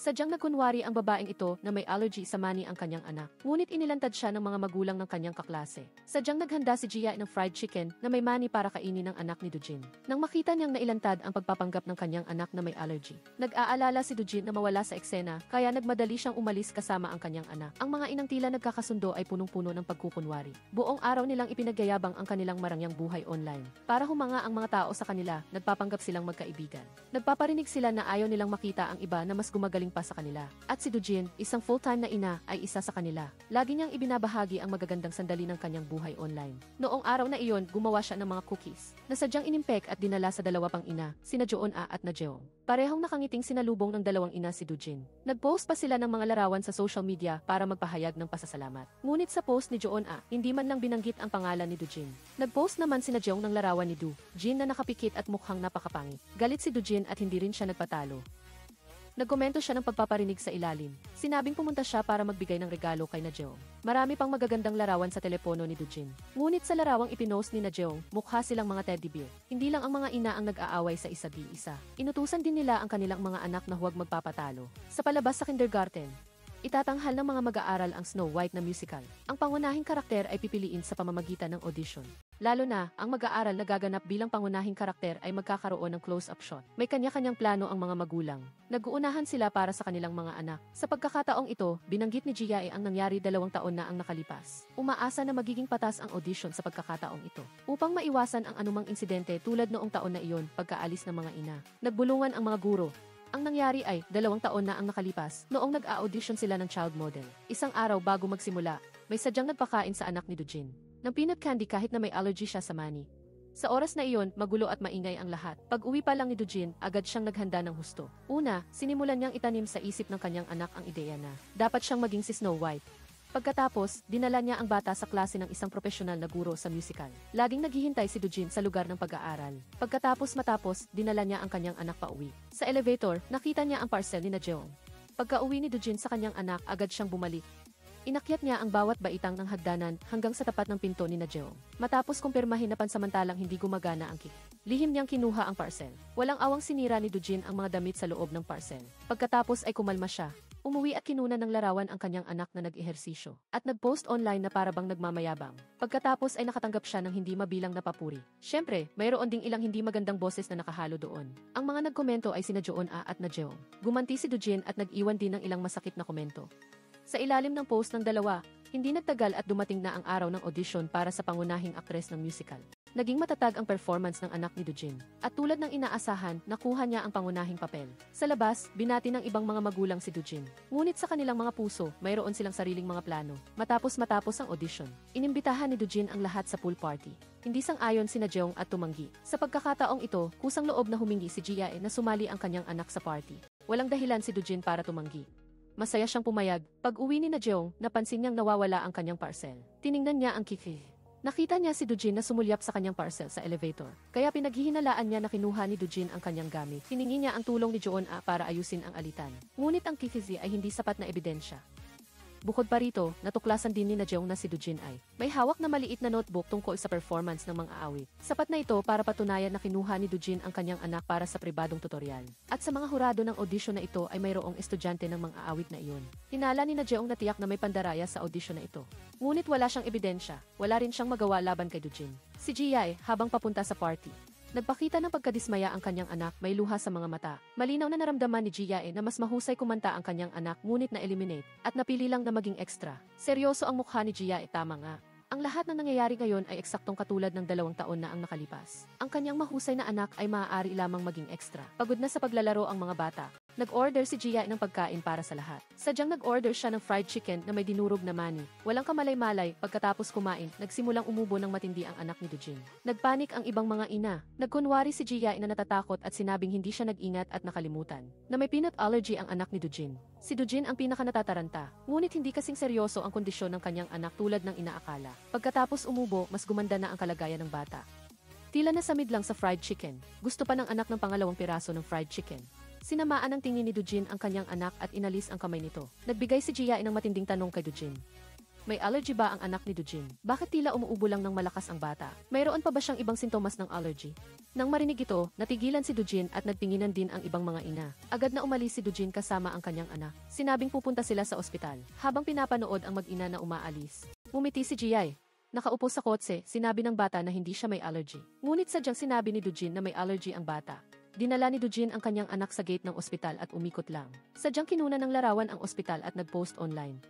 Sadyang nagkunwari ang babaeng ito na may allergy sa mani ang kanyang anak. Ngunit inilantad siya ng mga magulang ng kanyang kaklase. Sadyang naghanda si Gia ng fried chicken na may mani para kainin ng anak ni Dujin. Nang makita niyang nailantad ang pagpapanggap ng kanyang anak na may allergy, nag-aalala si Dujin na mawala sa eksena kaya nagmadali siyang umalis kasama ang kanyang anak. Ang mga inang tila nagkakasundo ay punong-puno ng pagkukunwari. Buong araw nilang ipinagyayabang ang kanilang marangyang buhay online. Para humanga ang mga tao sa kanila, nagpapanggap silang magkaibigan. Nagpaparinig sila na ayaw nilang makita ang iba na mas gumagaling pa sa kanila. At si Dujin, isang full-time na ina, ay isa sa kanila. Lagi niyang ibinabahagi ang magagandang sandali ng kanyang buhay online. Noong araw na iyon, gumawa siya ng mga cookies na sadyang inimpek at dinala sa dalawa pang ina, sina Joon-a at na Jeong. Parehong nakangiting sinalubong ng dalawang ina si Dujin. Nag-post pa sila ng mga larawan sa social media para magpahayag ng pasasalamat. Ngunit sa post ni Joon-a, hindi man lang binanggit ang pangalan ni Dujin. Nag-post naman sina Jeong ng larawan ni Dujin na nakapikit at mukhang napakapangit. Galit si Dujin at hindi rin siya nagpatalo. Nagkomento siya ng pagpaparinig sa ilalim. Sinabing pumunta siya para magbigay ng regalo kay na Jeong. Marami pang magagandang larawan sa telepono ni Dujin. Ngunit sa larawang ipinost ni na Jeong, mukha silang mga teddy bear. Hindi lang ang mga ina ang nag-aaway sa isa't isa. Inutusan din nila ang kanilang mga anak na huwag magpapatalo. Sa palabas sa kindergarten, itatanghal ng mga mag-aaral ang Snow White na musical. Ang pangunahing karakter ay pipiliin sa pamamagitan ng audition. Lalo na, ang mag-aaral na gaganap bilang pangunahing karakter ay magkakaroon ng close-up shot. May kanya-kanyang plano ang mga magulang. Nag-uunahan sila para sa kanilang mga anak. Sa pagkakataong ito, binanggit ni Gia ang nangyari 2 taon na ang nakalipas. Umaasa na magiging patas ang audition sa pagkakataong ito. Upang maiwasan ang anumang insidente tulad noong taon na iyon pagkaalis ng mga ina. Nagbulungan ang mga guro. Ang nangyari ay 2 taon na ang nakalipas noong nag-a-audition sila ng child model. Isang araw bago magsimula, may sadyang nagpakain sa anak ni Dujin ng peanut candy kahit na may allergy siya sa mani. Sa oras na iyon, magulo at maingay ang lahat. Pag-uwi pa lang ni Dujin, agad siyang naghanda ng husto. Una, sinimulan niyang itanim sa isip ng kanyang anak ang ideya na dapat siyang maging si Snow White. Pagkatapos, dinala niya ang bata sa klase ng isang profesional na guro sa musical. Laging naghihintay si Dujin sa lugar ng pag-aaral. Matapos, dinala niya ang kanyang anak pauwi. Sa elevator, nakita niya ang parcel ni na Jeong. Pagka-uwi ni Dujin sa kanyang anak, agad siyang bumalik. Inakyat niya ang bawat baitang ng hagdanan hanggang sa tapat ng pinto ni na Jeong. Matapos kumpirmahin na pansamantalang hindi gumagana ang lihim niyang kinuha ang parcel. Walang awang sinira ni Dujin ang mga damit sa loob ng parcel. Pagkatapos ay kumalma siya. Umuwi at kinuna ng larawan ang kanyang anak na nag-ehersisyo. At nag-post online na parabang nagmamayabang. Pagkatapos ay nakatanggap siya ng hindi mabilang na papuri. Siyempre, mayroon ding ilang hindi magandang boses na nakahalo doon. Ang mga nagkomento ay sina Joon-a at na Jeong. Gumanti si Dujin at nag-iwan din ng ilang masakit na komento. Sa ilalim ng post ng dalawa, hindi nagtagal at dumating na ang araw ng audition para sa pangunahing aktres ng musical. Naging matatag ang performance ng anak ni Dujin. At tulad ng inaasahan, nakuha niya ang pangunahing papel. Sa labas, binati ng ibang mga magulang si Dujin. Ngunit sa kanilang mga puso, mayroon silang sariling mga plano. Matapos ang audition, inimbitahan ni Dujin ang lahat sa pool party. Hindi sang-ayon sina Jeong at tumanggi. Sa pagkakataong ito, kusang loob na humingi si Gia na sumali ang kanyang anak sa party. Walang dahilan si Dujin para tumanggi. Masaya siyang pumayag. Pag-uwi ni na Jeong, napansin niyang nawawala ang kanyang parcel. Tiningnan niya ang kiki. Nakita niya si Dujin na sumulyap sa kanyang parcel sa elevator. Kaya pinaghihinalaan niya na kinuha ni Dujin ang kanyang gamit. Hiningi niya ang tulong ni Joon-a para ayusin ang alitan. Ngunit ang kikizi ay hindi sapat na ebidensya. Bukod pa rito, natuklasan din ni na Jeong na si Dujin ay may hawak na maliit na notebook tungkol sa performance ng mga awit. Sapat na ito para patunayan na kinuha ni Dujin ang kanyang anak para sa pribadong tutorial. At sa mga hurado ng audition na ito ay mayroong estudyante ng mga awit na iyon. Hinala ni na Jeong na tiyak na may pandaraya sa audition na ito. Ngunit wala siyang ebidensya, wala rin siyang magawa laban kay Dujin. Si Gia habang papunta sa party, nagpakita ng pagkadismaya ang kanyang anak, may luha sa mga mata. Malinaw na naramdaman ni Gia na mas mahusay kumanta ang kanyang anak ngunit na-eliminate at napili lang na maging extra. Seryoso ang mukha ni Gia, tama nga. Ang lahat ng nangyayari ngayon ay eksaktong katulad ng 2 taon na ang nakalipas. Ang kanyang mahusay na anak ay maaari lamang maging extra. Pagod na sa paglalaro ang mga bata. Nag-order si Gia ng pagkain para sa lahat. Sadyang nag-order siya ng fried chicken na may dinurog na mani. Walang kamalay-malay, pagkatapos kumain, nagsimulang umubo ng matindi ang anak ni Dujin. Nagpanik ang ibang mga ina. Nagkunwari si Gia na natatakot at sinabing hindi siya nag-ingat at nakalimutan na may peanut allergy ang anak ni Dujin. Si Dujin ang pinaka-natataranta, ngunit hindi kasing seryoso ang kondisyon ng kanyang anak tulad ng inaakala. Pagkatapos umubo, mas gumanda na ang kalagayan ng bata. Tila nasamid lang sa fried chicken. Gusto pa ng anak ng pangalawang piraso ng fried chicken. Sinamaan ng tingin ni Dujin ang kanyang anak at inalis ang kamay nito. Nagbigay si Gia ng matinding tanong kay Dujin. May allergy ba ang anak ni Dujin? Bakit tila umuubo lang ng malakas ang bata? Mayroon pa ba siyang ibang sintomas ng allergy? Nang marinig ito, natigilan si Dujin at nagtinginan din ang ibang mga ina. Agad na umalis si Dujin kasama ang kanyang anak. Sinabing pupunta sila sa ospital. Habang pinapanood ang mag-ina na umaalis, ngumiti si Jiae. Nakaupo sa kotse, sinabi ng bata na hindi siya may allergy. Ngunit sadyang sinabi ni Dujin na may allergy ang bata. Dinala ni Dujin ang kanyang anak sa gate ng ospital at umikot lang. Sadyang kinuna ng larawan ang ospital at nag-post online.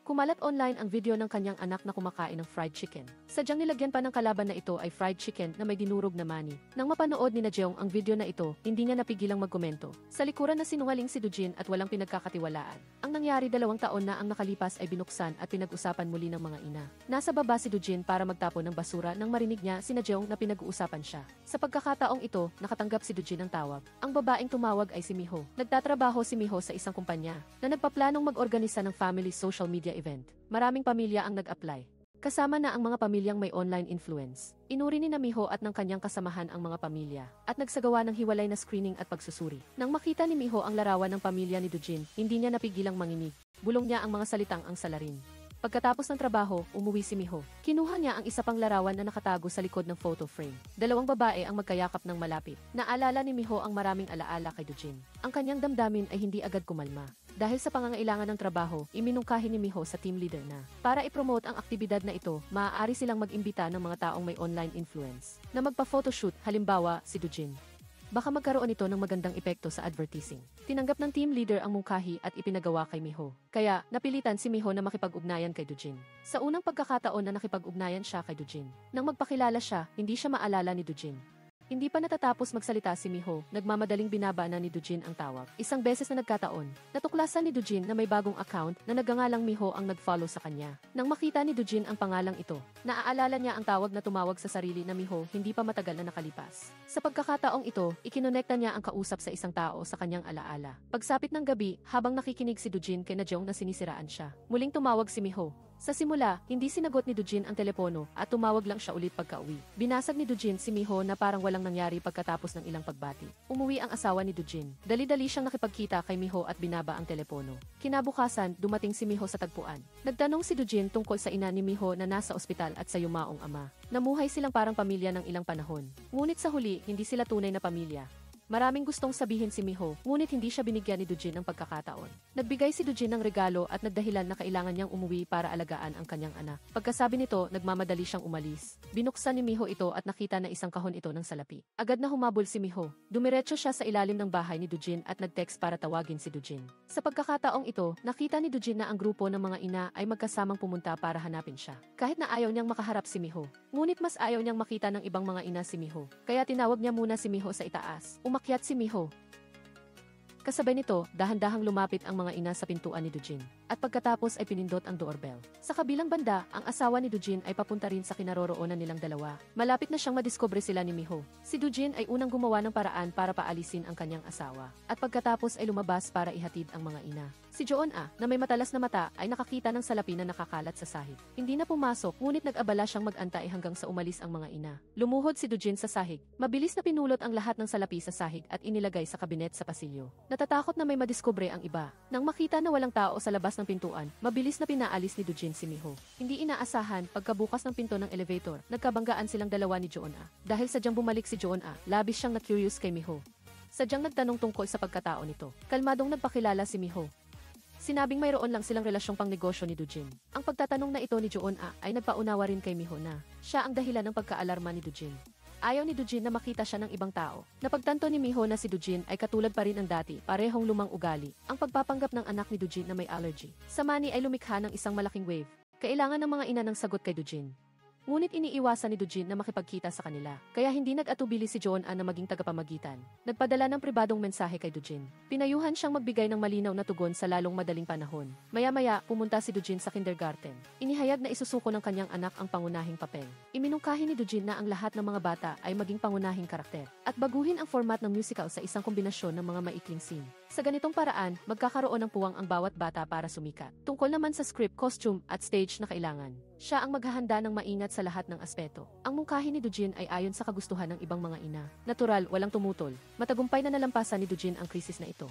Kumalat online ang video ng kanyang anak na kumakain ng fried chicken. Sadyang nilagyan pa ng kalaban na ito ay fried chicken na may dinurog na mani. Nang mapanood ni Jeong ang video na ito, hindi niya napigilang magkomento. Sa likuran na sinungaling si Dujin at walang pinagkakatiwalaan. Ang nangyari 2 taon na ang nakalipas ay binuksan at pinag-usapan muli ng mga ina. Nasa baba si Dujin para magtapon ng basura nang marinig niya si Jeong na pinag-uusapan siya. Sa pagkakataong ito, nakatanggap si Dujin ng tawag. Ang babaeng tumawag ay si Miho. Nagtatrabaho si Miho sa isang kumpanya na nagpaplanong mag-organisa ng family social media event. Maraming pamilya ang nag-apply. Kasama na ang mga pamilyang may online influence. Inuri ni Miho at ng kanyang kasamahan ang mga pamilya at nagsagawa ng hiwalay na screening at pagsusuri. Nang makita ni Miho ang larawan ng pamilya ni Dujin, hindi niya napigilang manginig. Bulong niya ang mga salitang ang salarin. Pagkatapos ng trabaho, umuwi si Miho. Kinuha niya ang isa pang larawan na nakatago sa likod ng photo frame. 2 babae ang magkayakap ng malapit. Naalala ni Miho ang maraming alaala kay Dujin. Ang kanyang damdamin ay hindi agad kumalma. Dahil sa pangangailangan ng trabaho, iminungkahi ni Miho sa team leader na para i-promote ang aktibidad na ito, maaari silang mag-imbita ng mga taong may online influence na magpa-photoshoot, halimbawa si Dujin. Baka magkaroon ito ng magandang epekto sa advertising. Tinanggap ng team leader ang mungkahi at ipinagawa kay Miho. Kaya, napilitan si Miho na makipag-ugnayan kay Dujin. Sa unang pagkakataon na nakipag-ugnayan siya kay Dujin, nang magpakilala siya, hindi siya maalala ni Dujin. Hindi pa natatapos magsalita si Miho, nagmamadaling binaba na ni Dujin ang tawag. Isang beses na nagkataon, natuklasan ni Dujin na may bagong account na nagngangalang Miho ang nag-follow sa kanya. Nang makita ni Dujin ang pangalang ito, naaalala niya ang tawag na tumawag sa sarili na Miho hindi pa matagal na nakalipas. Sa pagkakataong ito, ikinonekta niya ang kausap sa isang tao sa kanyang alaala. Pagsapit ng gabi, habang nakikinig si Dujin kay Jeong na sinisiraan siya, muling tumawag si Miho. Sa simula, hindi sinagot ni Dujin ang telepono at tumawag lang siya ulit pagka-uwi. Binasag ni Dujin si Miho na parang walang nangyari pagkatapos ng ilang pagbati. Umuwi ang asawa ni Dujin. Dali-dali siyang nakipagkita kay Miho at binaba ang telepono. Kinabukasan, dumating si Miho sa tagpuan. Nagtanong si Dujin tungkol sa ina ni Miho na nasa ospital at sa yumaong ama. Namuhay silang parang pamilya ng ilang panahon. Ngunit sa huli, hindi sila tunay na pamilya. Maraming gustong sabihin si Miho, ngunit hindi siya binigyan ni Dujin ng pagkakataon. Nagbigay si Dujin ng regalo at nagdahilan na kailangan niyang umuwi para alagaan ang kanyang anak. Pagkasabi nito, nagmamadali siyang umalis. Binuksan ni Miho ito at nakita na isang kahon ito ng salapi. Agad na humabol si Miho. Dumiretso siya sa ilalim ng bahay ni Dujin at nag-text para tawagin si Dujin. Sa pagkakataong ito, nakita ni Dujin na ang grupo ng mga ina ay magkasamang pumunta para hanapin siya. Kahit na ayaw niyang makaharap si Miho. Ngunit mas ayaw niyang makita ng ibang mga ina si Miho. Kaya tinawag niya muna si Miho sa itaas. Umakyat si Miho. Kasabay nito, dahan-dahang lumapit ang mga ina sa pintuan ni Dujin. At pagkatapos ay pinindot ang doorbell. Sa kabilang banda, ang asawa ni Dujin ay papunta rin sa kinaroroonan nilang dalawa. Malapit na siyang madiskubre sila ni Miho. Si Dujin ay unang gumawa ng paraan para paalisin ang kanyang asawa. At pagkatapos ay lumabas para ihatid ang mga ina. Si Joon-ah, na may matalas na mata, ay nakakita ng salapi na nakakalat sa sahig. Hindi na pumasok, ngunit nag-abala siyang mag-antay hanggang sa umalis ang mga ina. Lumuhod si Dujin sa sahig. Mabilis na pinulot ang lahat ng salapi sa sahig at inilagay sa kabinet sa pasilyo. Natatakot na may madiskubre ang iba. Nang makita na walang tao sa labas ng pintuan, mabilis na pinaalis ni Dujin si Miho. Hindi inaasahan, pagkabukas ng pinto ng elevator, nagkabanggaan silang dalawa ni Joon-ah. Dahil sadyang bumalik si Joon-ah, labis siyang na-curious kay Miho. Sadyang nagtanong tungkol sa pagkatao nito. Kalmadong nagpakilala si Miho. Sinabing mayroon lang silang relasyong pangnegosyo ni Dujin. Ang pagtatanong na ito ni Joon-ah ay nagpaunawa rin kay Miho na siya ang dahilan ng pagkaalarma ni Dujin. Ayaw ni Dujin na makita siya ng ibang tao. Napagtanto ni Miho na si Dujin ay katulad pa rin ng dati, parehong lumang ugali. Ang pagpapanggap ng anak ni Dujin na may allergy. Sa mani ay lumikha ng isang malaking wave. Kailangan ng mga ina ng sagot kay Dujin. Ngunit iniiwasan ni Dujin na makipagkita sa kanila, kaya hindi nag-atubili si Joon-ah na maging tagapamagitan. Nagpadala ng pribadong mensahe kay Dujin. Pinayuhan siyang magbigay ng malinaw na tugon sa lalong madaling panahon. Maya-maya, pumunta si Dujin sa kindergarten. Inihayag na isusuko ng kanyang anak ang pangunahing papel. Iminungkahi ni Dujin na ang lahat ng mga bata ay maging pangunahing karakter, at baguhin ang format ng musical sa isang kombinasyon ng mga maikling scene. Sa ganitong paraan, magkakaroon ng puwang ang bawat bata para sumikat. Tungkol naman sa script, costume, at stage na kailangan. Siya ang maghahanda ng maingat sa lahat ng aspeto. Ang mungkahi ni Dujin ay ayon sa kagustuhan ng ibang mga ina. Natural, walang tumutol. Matagumpay na nalampasan ni Dujin ang krisis na ito.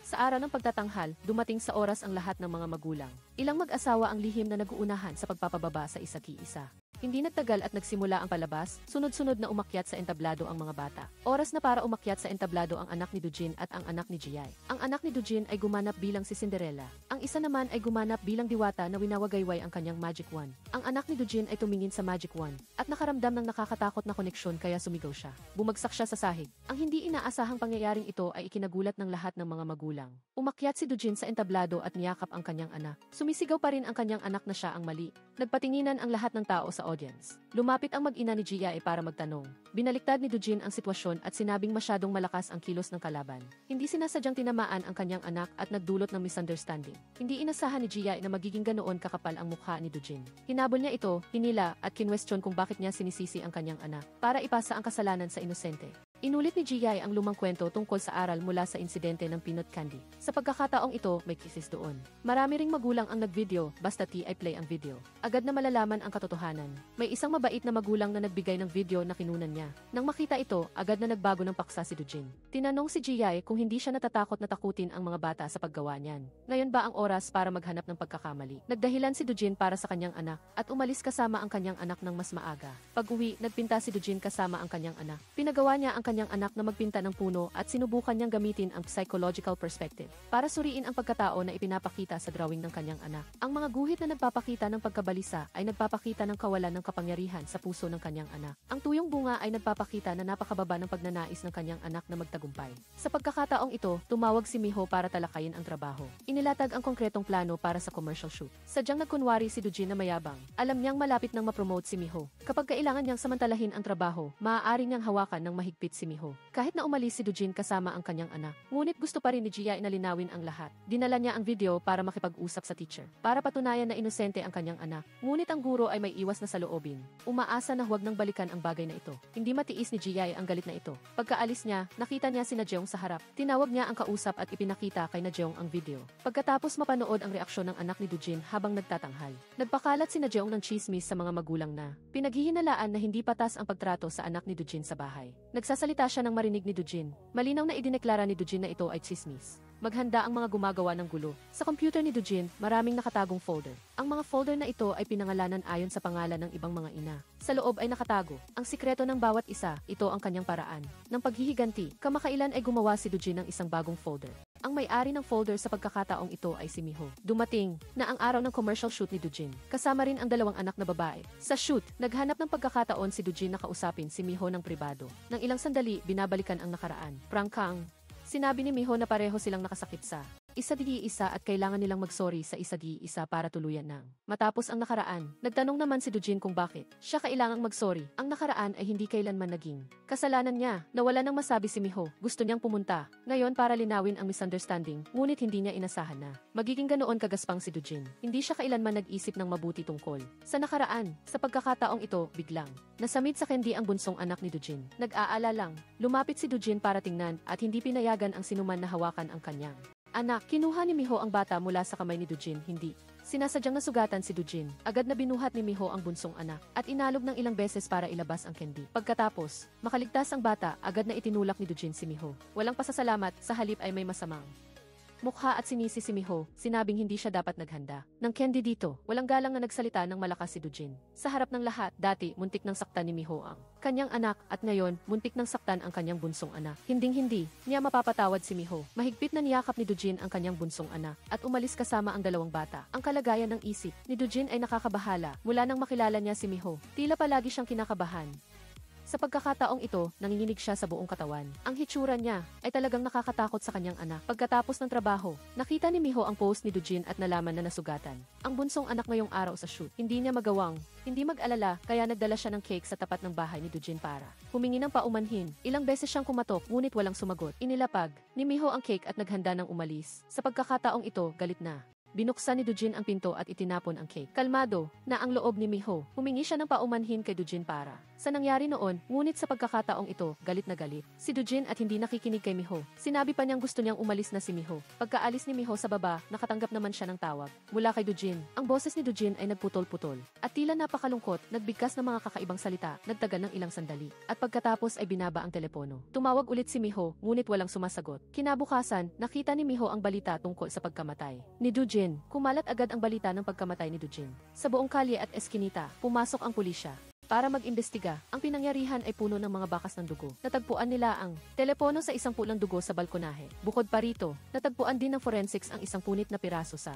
Sa araw ng pagtatanghal, dumating sa oras ang lahat ng mga magulang. Ilang mag-asawa ang lihim na nag-uunahan sa pagpapababa sa isa't isa. Hindi nagtagal at nagsimula ang palabas, sunod-sunod na umakyat sa entablado ang mga bata. Oras na para umakyat sa entablado ang anak ni Dujin at ang anak ni Jiyai. Ang anak ni Dujin ay gumanap bilang si Cinderella. Ang isa naman ay gumanap bilang diwata na winawagayway ang kanyang magic wand. Ang anak ni Dujin ay tumingin sa magic wand at nakaramdam ng nakakatakot na koneksyon kaya sumigaw siya. Bumagsak siya sa sahig. Ang hindi inaasahang pangyayaring ito ay ikinagulat ng lahat ng mga magulang. Umakyat si Dujin sa entablado at niyakap ang kanyang anak. Sumisigaw pa rin ang kanyang anak na siya ang mali. Nagpatinginan ang lahat ng tao sa audience. Lumapit ang mag-ina ni Jiyai para magtanong. Binaliktad ni Dujin ang sitwasyon at sinabing masyadong malakas ang kilos ng kalaban. Hindi sinasadyang tinamaan ang kanyang anak at nagdulot ng misunderstanding. Hindi inasahan ni Jiyai na magiging ganoon kakapal ang mukha ni Dujin. Hinabol niya ito, hinila at kinwestiyon kung bakit niya sinisisi ang kanyang anak para ipasa ang kasalanan sa inosente. Inulit ni Jiyai ang lumang kwento tungkol sa aral mula sa insidente ng peanut candy. Sa pagkakataong ito, may kisses doon. Marami ring magulang ang nag-video, basta i play ang video. Agad na malalaman ang katotohanan. May isang mabait na magulang na nagbigay ng video na kinunan niya. Nang makita ito, agad na nagbago ng paksa si Dujin. Tinanong si Jiyai kung hindi siya natatakot na takutin ang mga bata sa paggawa niyan. Ngayon ba ang oras para maghanap ng pagkakamali? Nagdahilan si Dujin para sa kanyang anak at umalis kasama ang kanyang anak ng mas maaga. Pag-uwi, nagpinta si Dujin kasama ang kanyang anak. Pinagawa niya ang kanyang anak na magpinta ng puno at sinubukan niyang gamitin ang psychological perspective para suriin ang pagkatao na ipinapakita sa drawing ng kanyang anak. Ang mga guhit na nagpapakita ng pagkabalisa ay nagpapakita ng kawalan ng kapangyarihan sa puso ng kanyang anak. Ang tuyong bunga ay nagpapakita na napakababa ng pagnanais ng kanyang anak na magtagumpay. Sa pagkakataong ito, tumawag si Miho para talakayin ang trabaho. Inilatag ang konkretong plano para sa commercial shoot. Sadyang nagkunwari si Dujin na mayabang. Alam niyang malapit nang mapromote si Miho. Kapag kailangan niyang samantalahin ang trabaho, maaari niyang hawakan ng mahigpit si Miho. Kahit na umalis si Dujin kasama ang kanyang anak, ngunit gusto pa rin ni Jiyai na linawin ang lahat. Dinala niya ang video para makipag-usap sa teacher, para patunayan na inosente ang kanyang anak. Ngunit ang guro ay may iwas na saloobin. Umaasa na huwag nang balikan ang bagay na ito. Hindi matiis ni Jiyai ang galit na ito. Pagkaalis niya, nakita niya si Najong sa harap. Tinawag niya ang kausap at ipinakita kay Najong ang video. Pagkatapos mapanood ang reaksyon ng anak ni Dujin habang nagtatanghal, nagpakalat si Najong ng chismis sa mga magulang na pinaghihinalaan na hindi patas ang pagtrato sa anak ni Dujin sa bahay. Nagsasalita siya nang marinig ni Dujin. Malinaw na idineklara ni Dujin na ito ay chismis. Maghanda ang mga gumagawa ng gulo. Sa computer ni Dujin, maraming nakatagong folder. Ang mga folder na ito ay pinangalanan ayon sa pangalan ng ibang mga ina. Sa loob ay nakatago ang sikreto ng bawat isa. Ito ang kanyang paraan ng paghihiganti. Kamakailan ay gumawa si Dujin ng isang bagong folder. Ang may-ari ng folder sa pagkakataong ito ay si Miho. Dumating na ang araw ng commercial shoot ni Dujin. Kasama rin ang dalawang anak na babae. Sa shoot, naghanap ng pagkakataon si Dujin na kausapin si Miho ng pribado. Nang ilang sandali, binabalikan ang nakaraan. Prangkang. Sinabi ni Miho na pareho silang nakasakit sa isa at kailangan nilang magsorry sa isa para tuluyan ng matapos ang nakaraan. Nagtanong naman si Dujin kung bakit siya kailangang magsorry. Ang nakaraan ay hindi kailanman naging kasalanan niya. Nawala nang masabi si Miho. Gusto niyang pumunta ngayon para linawin ang misunderstanding, ngunit hindi niya inasahan na magiging ganoon kagaspang si Dujin. Hindi siya kailanman nag-isip ng mabuti tungkol sa nakaraan. Sa pagkakataong ito, biglang nasamid sa candy ang bunsong anak ni Dujin. Nag-aalalang lumapit si Dujin para tingnan at hindi pinayagan ang sinuman na hawakan ang kanyang anak. Kinuha ni Miho ang bata mula sa kamay ni Dujin. Hindi sinasadyang nasugatan si Dujin. Agad na binuhat ni Miho ang bunsong anak at inalog ng ilang beses para ilabas ang candy. Pagkatapos, makaligtas ang bata, agad na itinulak ni Dujin si Miho. Walang pasasalamat, sa halip ay may masamang mukha at sinisi si Miho, sinabing hindi siya dapat naghanda ng candy dito. Walang galang na nagsalita ng malakas si Dujin. Sa harap ng lahat, dati muntik nang saktan ni Miho ang kanyang anak at ngayon muntik nang saktan ang kanyang bunsong anak. Hinding-hindi niya mapapatawad si Miho. Mahigpit na niyakap ni Dujin ang kanyang bunsong anak at umalis kasama ang dalawang bata. Ang kalagayan ng isip ni Dujin ay nakakabahala mula nang makilala niya si Miho. Tila palagi siyang kinakabahan. Sa pagkakataong ito, nanginginig siya sa buong katawan. Ang hitsura niya ay talagang nakakatakot sa kanyang anak. Pagkatapos ng trabaho, nakita ni Miho ang post ni Dujin at nalaman na nasugatan ang bunsong anak ngayong araw sa shoot. Hindi niya hindi mag-alala, kaya nagdala siya ng cake sa tapat ng bahay ni Dujin para humingi ng paumanhin. Ilang beses siyang kumatok, ngunit walang sumagot. Inilapag ni Miho ang cake at naghanda ng umalis. Sa pagkakataong ito, galit na binuksan ni Dujin ang pinto at itinapon ang cake. Kalmado na ang loob ni Miho, humingi siya ng paumanhin kay Dujin para sa nangyari noon, ngunit sa pagkakataong ito, galit na galit si Dujin at hindi nakikinig kay Miho. Sinabi pa niyang gusto niyang umalis na si Miho. Pagkaalis ni Miho sa baba, nakatanggap naman siya ng tawag mula kay Dujin. Ang boses ni Dujin ay nagputol-putol at tila napakalungkot, nagbigkas ng mga kakaibang salita, nagtagal ng ilang sandali. At pagkatapos ay binaba ang telepono. Tumawag ulit si Miho, ngunit walang sumasagot. Kinabukasan, nakita ni Miho ang balita tungkol sa pagkamatay ni Dujin. Kumalat agad ang balita ng pagkamatay ni Dujin. Sa buong kalye at eskinita, pumasok ang pulisya para mag-imbestiga. Ang pinangyarihan ay puno ng mga bakas ng dugo. Natagpuan nila ang telepono sa isang pulang dugo sa balkonahe. Bukod pa rito, natagpuan din ng forensics ang isang punit na piraso sa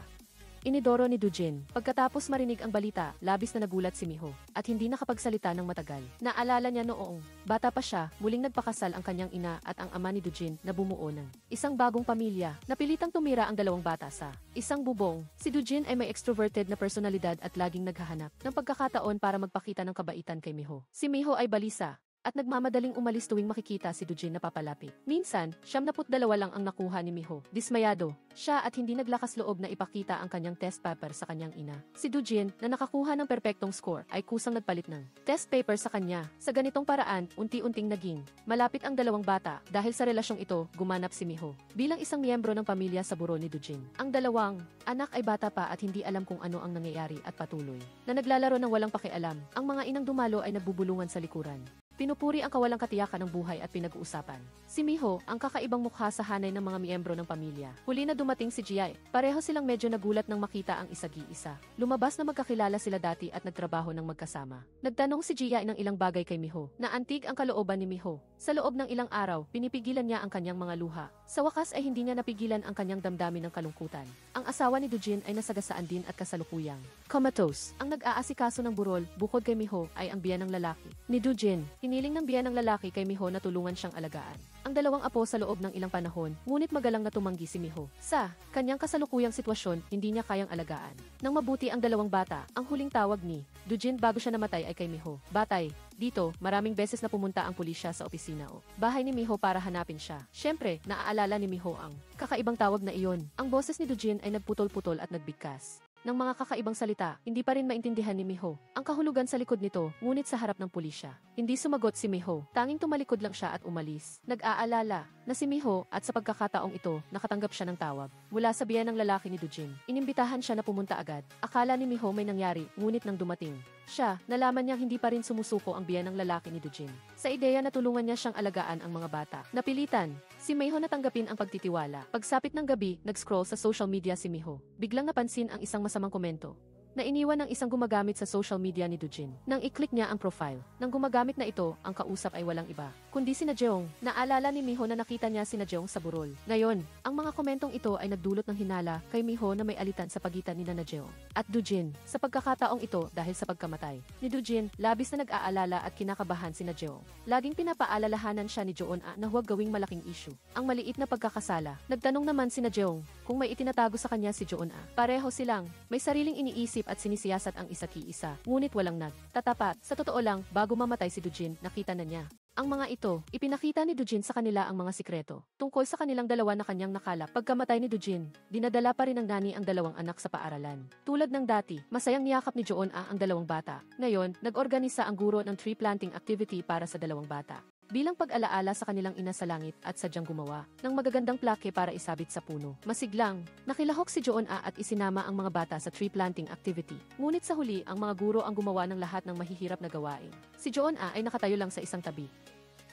inidoro ni Dujin. Pagkatapos marinig ang balita, labis na nagulat si Miho at hindi nakapagsalita ng matagal. Naalala niya noong bata pa siya, muling nagpakasal ang kanyang ina at ang ama ni Dujin na bumuo ng isang bagong pamilya. Napilitang tumira ang dalawang bata sa isang bubong. Si Dujin ay may extroverted na personalidad at laging naghahanap ng pagkakataon para magpakita ng kabaitan kay Miho. Si Miho ay balisa at nagmamadaling umalis tuwing makikita si Dujin na papalapit. Minsan, 72 lang ang nakuha ni Miho. Dismayado siya at hindi naglakas loob na ipakita ang kanyang test paper sa kanyang ina. Si Dujin, na nakakuha ng perpektong score, ay kusang nagpalit ng test paper sa kanya. Sa ganitong paraan, unti-unting naging malapit ang dalawang bata. Dahil sa relasyong ito, gumanap si Miho bilang isang miyembro ng pamilya sa buro ni Dujin. Ang dalawang anak ay bata pa at hindi alam kung ano ang nangyayari at patuloy na naglalaro ng walang pakialam. Ang mga inang dumalo ay nagbubulungan sa likuran. Pinupuri ang kawalang katiyakan ng buhay at pinag-uusapan. Si Miho, ang kakaibang mukha sa hanay ng mga miyembro ng pamilya. Huli na dumating si Jiae. Pareho silang medyo nagulat nang makita ang isagi-isa. Lumabas na magkakilala sila dati at nagtrabaho ng magkasama. Nagtanong si Jiae ng ilang bagay kay Miho. Naantig ang kalooban ni Miho. Sa loob ng ilang araw, pinipigilan niya ang kanyang mga luha. Sa wakas ay hindi niya napigilan ang kanyang damdamin ng kalungkutan. Ang asawa ni Dujin ay nasagasaan din at kasalukuyang comatose. Ang nag-aasikaso ng burol, bukod kay Miho, ay ang biyanang lalaki ni Dujin. Hiniling ng biyanang lalaki kay Miho na tulungan siyang alagaan ang dalawang apo sa loob ng ilang panahon, ngunit magalang na tumanggi si Miho. Sa kanyang kasalukuyang sitwasyon, hindi niya kayang alagaan nang mabuti ang dalawang bata. Ang huling tawag ni Dujin bago siya namatay ay kay Miho. Batay, dito, maraming beses na pumunta ang pulisya sa opisina o bahay ni Miho para hanapin siya. Siyempre, naaalala ni Miho ang kakaibang tawag na iyon. Ang boses ni Dujin ay nagputol-putol at nagbigkas ng mga kakaibang salita. Hindi pa rin maintindihan ni Miho ang kahulugan sa likod nito, ngunit sa harap ng pulisya, hindi sumagot si Miho. Tanging tumalikod lang siya at umalis. Nag-aalala na si Miho at sa pagkakataong ito, nakatanggap siya ng tawag mula sa biyanang lalaki ni Dujin. Inimbitahan siya na pumunta agad. Akala ni Miho may nangyari, ngunit nang dumating siya, nalaman niyang hindi pa rin sumusuko ang biyanang lalaki ni Dujin. Sa ideya na tulungan niya siyang alagaan ang mga bata. Napilitan si Miho na tanggapin ang pagtitiwala. Pagsapit ng gabi, nag-scroll sa social media si Miho. Biglang napansin ang isang masamang komento na iniwan ng isang gumagamit sa social media ni Dujin. Nang i-click niya ang profile ng gumagamit na ito, ang kausap ay walang iba kundi si Jeong. Naalala ni Miho na nakita niya si Jeong sa burol. Ngayon, ang mga komentong ito ay nagdulot ng hinala kay Miho na may alitan sa pagitan ni Jeong at Dujin. Sa pagkakataong ito, dahil sa pagkamatay ni Dujin, labis na nag-aalala at kinakabahan si Jeong. Laging pinapaalalahanan siya ni Joon na huwag gawing malaking issue ang maliit na pagkakasala. Nagtanong naman si Jeong kung may itinatago sa kanya si Joon. Pareho silang may sariling iniisip at sinisiyasat ang isa't-isa, ngunit walang nagtatapat. Sa totoo lang, bago mamatay si Dujin, nakita na niya ang mga ito. Ipinakita ni Dujin sa kanila ang mga sikreto tungkol sa kanilang dalawa na kanyang nakalap. Pagkamatay ni Dujin, dinadala pa rin ng nani ang dalawang anak sa paaralan. Tulad ng dati, masayang niyakap ni Joon ang dalawang bata. Ngayon, nag-organisa ang guro ng tree planting activity para sa dalawang bata, bilang pag-alaala sa kanilang ina sa langit at sadyang gumawa ng magagandang plake para isabit sa puno. Masiglang, nakilahok si Joon at isinama ang mga bata sa tree planting activity. Ngunit sa huli, ang mga guro ang gumawa ng lahat ng mahihirap na gawain. Si Joon ay nakatayo lang sa isang tabi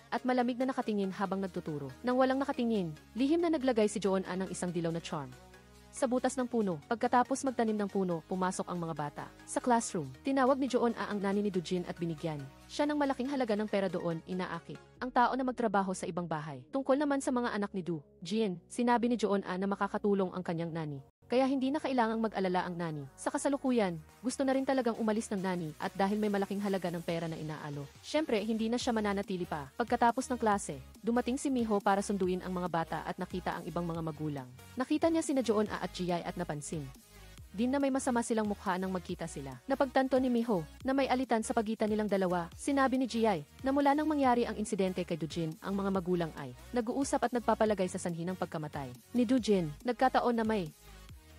at malamig na nakatingin habang nagtuturo. Nang walang nakatingin, lihim na naglagay si Joon ng isang dilaw na charm sa butas ng puno. Pagkatapos magtanim ng puno, pumasok ang mga bata sa classroom. Tinawag ni Joon ang nani ni Dujin at binigyan siya ng malaking halaga ng pera doon. Inaakit ang tao na magtrabaho sa ibang bahay. Tungkol naman sa mga anak ni Dujin, sinabi ni Joon na makakatulong ang kanyang nani. Kaya hindi na kailangang mag-alala ang nani. Sa kasalukuyan, gusto na rin talagang umalis ng nani at dahil may malaking halaga ng pera na inaalo. Siyempre, hindi na siya mananatili pa. Pagkatapos ng klase, dumating si Miho para sunduin ang mga bata at nakita ang ibang mga magulang. Nakita niya sina Joon at Jiae at napansin din na may masama silang mukha nang magkita sila. Napagtanto ni Miho na may alitan sa pagitan nilang dalawa. Sinabi ni Jiae na mula nang mangyari ang insidente kay Dujin, ang mga magulang ay nag-uusap at nagpapalagay sa sanhi ng pagkamatay ni Dujin. Nagkataon na may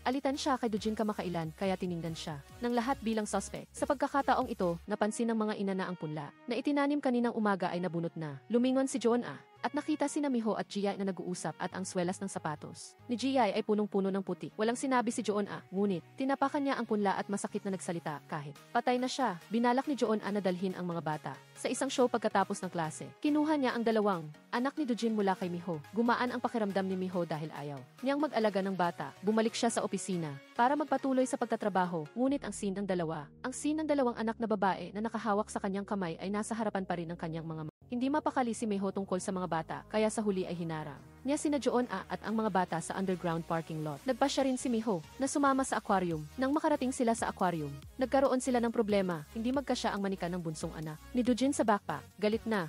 Alitan siya kay Dojin kamakailan kaya tiningnan siya ng lahat bilang suspect. Sa pagkakataong ito, napansin ng mga ina na ang punla na itinanim kaninang umaga ay nabunot na. Lumingon si Joon-ah at nakita sina Miho at Ji-ai na nag-uusap at ang swelas ng sapatos ni Ji-ai ay punong-puno ng putik. Walang sinabi si Joon-ah, ngunit tinapakan niya ang punla at masakit na nagsalita kahit patay na siya. Binalak ni Joon-ah na dalhin ang mga bata sa isang show pagkatapos ng klase. Kinuha niya ang dalawang anak ni Dojin mula kay Miho. Gumaan ang pakiramdam ni Miho dahil ayaw niyang mag-alaga ng bata. Bumalik siya sa opisina para magpatuloy sa pagtatrabaho. Ngunit ang scene ng dalawang anak na babae na nakahawak sa kanyang kamay ay nasa harapan pa rin ng kanyang mga hindi mapakali si Miho tungkol sa mga bata, kaya sa huli ay hinarang niya sina Joon-ah at ang mga bata sa underground parking lot. Nagpasya rin si Miho na sumama sa aquarium. Nang makarating sila sa aquarium, nagkaroon sila ng problema, hindi magkasya ang manika ng bunsong anak ni Dojin sa backpack. Galit na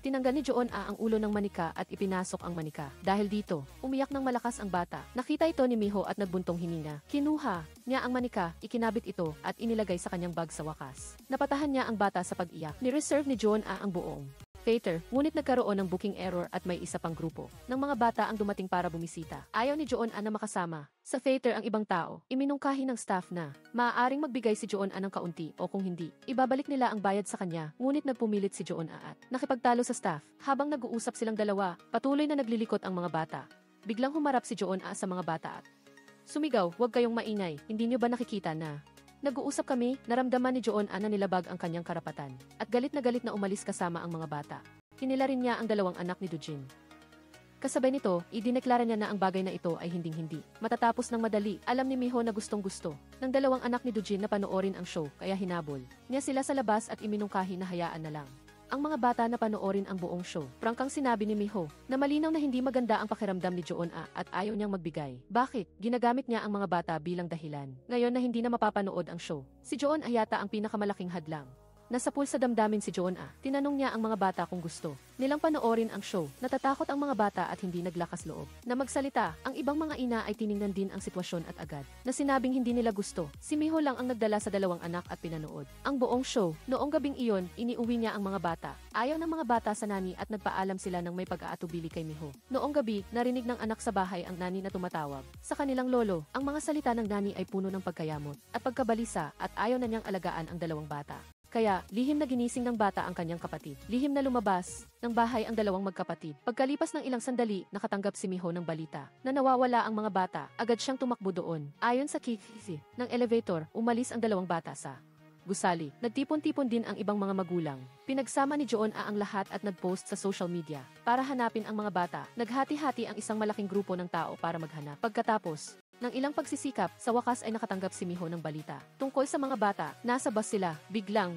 tinanggal ni Joon-ah ang ulo ng manika at ipinasok ang manika. Dahil dito, umiyak ng malakas ang bata. Nakita ito ni Miho at nagbuntong hininga. Kinuha niya ang manika, ikinabit ito at inilagay sa kanyang bag sa wakas. Napatahan niya ang bata sa pag-iyak. Ni-reserve ni Joon-ah ang buong theater, ngunit nagkaroon ng booking error at may isa pang grupo ng mga bata ang dumating para bumisita. Ayaw ni Joon-ah na makasama sa theater ang ibang tao. Iminungkahi ng staff na maaaring magbigay si Joon-ah ng kaunti o kung hindi, ibabalik nila ang bayad sa kanya. Ngunit nagpumilit si Joon-ah at nakipagtalo sa staff. Habang nag-uusap silang dalawa, patuloy na naglilikot ang mga bata. Biglang humarap si Joon-ah sa mga bata at sumigaw, "Huwag kayong maingay, hindi niyo ba nakikita na nag-uusap kami?" Naramdaman ni Joon-ah na nilabag ang kanyang karapatan at galit na umalis kasama ang mga bata. Hinila rin niya ang dalawang anak ni Dojin. Kasabay nito, idineklara niya na ang bagay na ito ay hinding-hindi matatapos ng madali. Alam ni Miho na gustong-gusto ng dalawang anak ni Dojin na panoorin ang show, kaya hinabol niya sila sa labas at iminungkahi na hayaan na lang ang mga bata na panoorin ang buong show. Prangkang sinabi ni Miho na malinaw na hindi maganda ang pakiramdam ni Joon-ah at ayaw niyang magbigay. Bakit? Ginagamit niya ang mga bata bilang dahilan. Ngayon na hindi na mapapanood ang show, si Joon-ah yata ang pinakamalaking hadlang. Nasapul sa damdamin si Joon-ah. Tinanong niya ang mga bata kung gusto nilang panoorin ang show. Natatakot ang mga bata at hindi naglakas loob na magsalita. Ang ibang mga ina ay tiningnan din ang sitwasyon at agad na sinabing hindi nila gusto. Si Miho lang ang nagdala sa dalawang anak at pinanood ang buong show. Noong gabing iyon, iniuwi niya ang mga bata. Ayaw ng mga bata sa nani at nagpaalam sila ng may pag-aatubili kay Miho. Noong gabi, narinig ng anak sa bahay ang nani na tumatawag sa kanilang lolo. Ang mga salita ng nani ay puno ng pagkayamot at pagkabalisa at ayaw na niyang alagaan ang dalawang bata. Kaya, lihim na ginising ng bata ang kanyang kapatid. Lihim na lumabas ng bahay ang dalawang magkapatid. Pagkalipas ng ilang sandali, nakatanggap si Miho ng balita na nawawala ang mga bata. Agad siyang tumakbo doon. Ayon sa kikisi ng elevator, umalis ang dalawang bata sa gusali. Nagtipon-tipon din ang ibang mga magulang. Pinagsama ni Joon-ah ang lahat at nag-post sa social media para hanapin ang mga bata. Naghati-hati ang isang malaking grupo ng tao para maghanap. Pagkatapos ng ilang pagsisikap, sa wakas ay nakatanggap si Miho ng balita tungkol sa mga bata. Nasa bus sila. Biglang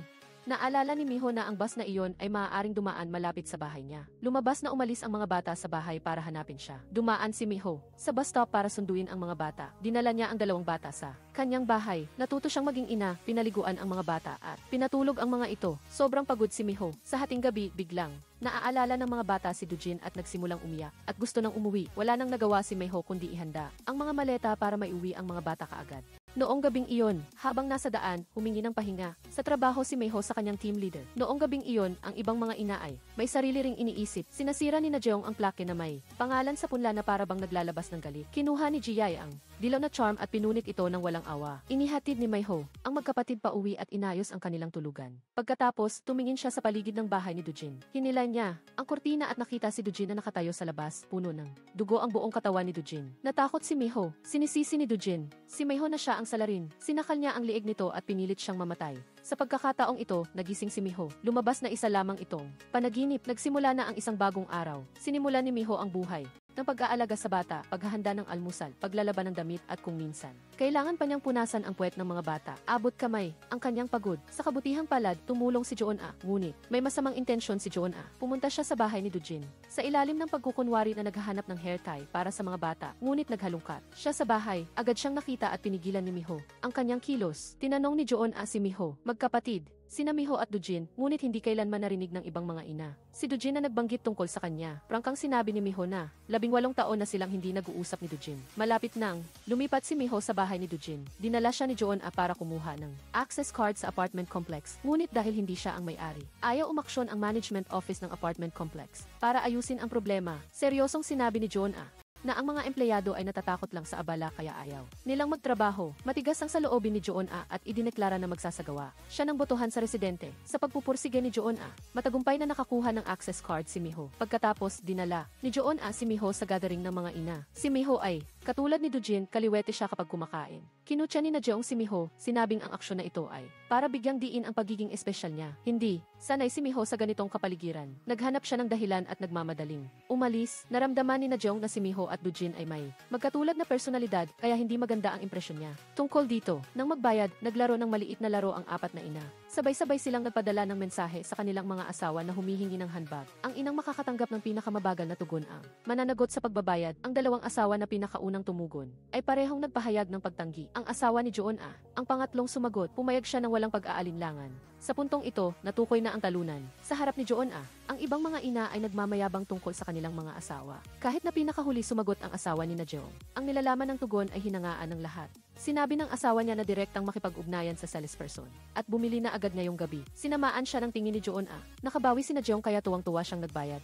naalala ni Miho na ang bus na iyon ay maaaring dumaan malapit sa bahay niya. Lumabas na umalis ang mga bata sa bahay para hanapin siya. Dumaan si Miho sa bus stop para sunduin ang mga bata. Dinala niya ang dalawang bata sa kanyang bahay. Natuto siyang maging ina, pinaliguan ang mga bata at pinatulog ang mga ito. Sobrang pagod si Miho. Sa hating gabi, biglang naaalala ng mga bata si Dojin at nagsimulang umiyak at gusto nang umuwi. Wala nang nagawa si Miho kundi ihanda ang mga maleta para maiuwi ang mga bata kaagad. Noong gabing iyon, habang nasa daan, humingi ng pahinga sa trabaho si Miho sa kanyang team leader. Noong gabing iyon, ang ibang mga ina ay may sarili ring iniisip. Sinasira ni na Jeong ang plake na may pangalan sa punla na para bang naglalabas ng galit. Kinuha ni Ji-ai ang dilaw na charm at pinunit ito ng walang awa. Inihatid ni Miho ang magkapatid pa uwi at inayos ang kanilang tulugan. Pagkatapos, tumingin siya sa paligid ng bahay ni Dojin. Hinila niya ang kurtina at nakita si Dojin na nakatayo sa labas, puno ng dugo ang buong katawan ni Dojin. Natakot si Miho. Sinisisi ni Dojin si Miho na siya ang salarin. Sinakal niya ang liig nito at pinilit siyang mamatay. Sa pagkakataong ito, nagising si Miho. Lumabas na isa lamang itong panaginip. Nagsimula na ang isang bagong araw. Sinimula ni Miho ang buhay ng pag-aalaga sa bata, paghahanda ng almusal, paglalaban ng damit at kung minsan kailangan pa niyang punasan ang puwet ng mga bata. Abot kamay ang kanyang pagod. Sa kabutihang palad, tumulong si Joon-ah. Ngunit may masamang intensyon si Joon-ah. Pumunta siya sa bahay ni Dojin. Sa ilalim ng pagkukunwari na naghahanap ng hair tie para sa mga bata, ngunit naghalungkat siya sa bahay. Agad siyang nakita at pinigilan ni Miho ang kanyang kilos. Tinanong ni Joon-ah si Miho, magkapatid sina Miho at Dojin, ngunit hindi kailanman narinig ng ibang mga ina si Dojin na nagbanggit tungkol sa kanya. Prangkang sinabi ni Miho na 18 taon na silang hindi nag-uusap ni Dojin. Malapit nang lumipat si Miho sa bahay ni Dojin. Dinala siya ni Joon-ah para kumuha ng access card sa apartment complex. Ngunit dahil hindi siya ang may-ari, ayaw umaksyon ang management office ng apartment complex para ayusin ang problema. Seryosong sinabi ni Joon-ah na ang mga empleyado ay natatakot lang sa abala kaya ayaw nilang magtrabaho. Matigas ang saloobin ni Joon-ah at idineklara na magsasagawa siya ng botohan sa residente. Sa pagpupursige ni Joon-ah, matagumpay na nakakuha ng access card si Miho. Pagkatapos, dinala ni Joon-ah si Miho sa gathering ng mga ina. Si Miho ay, katulad ni Dojin, kaliwete siya kapag kumakain. Kinutya ni na Jeong si Miho, sinabing ang aksyon na ito ay para bigyang diin ang pagiging espesyal niya. Hindi, sanay si Miho sa ganitong kapaligiran. Naghanap siya ng dahilan at nagmamadaling umalis. Naramdaman ni na Jeong na si Miho at Dojin ay may magkatulad na personalidad kaya hindi maganda ang impresyon niya. Tungkol dito, nang magbayad, naglaro ng maliit na laro ang apat na ina. Sabay-sabay silang nagpadala ng mensahe sa kanilang mga asawa na humihingi ng handbag. Ang inang makakatanggap ng pinakamabagal na tugon ang mananagot sa pagbabayad. Ang dalawang asawa na pinakaunang tumugon ay parehong nagpahayag ng pagtanggi. Ang asawa ni Joon-ah, ang pangatlong sumagot, pumayag siya ng walang pag-aalinlangan. Sa puntong ito, natukoy na ang talunan. Sa harap ni Joon-ah, ang ibang mga ina ay nagmamayabang tungkol sa kanilang mga asawa. Kahit na pinakahuli sumagot ang asawa ni na Jeong, ang nilalaman ng tugon ay hinangaan ng lahat. Sinabi ng asawa niya na direktang makipag-ugnayan sa salesperson at bumili na agad ngayong gabi. Sinamaan siya ng tingin ni Joon-ah. Nakabawi si na Jeong kaya tuwang-tuwa siyang nagbayad.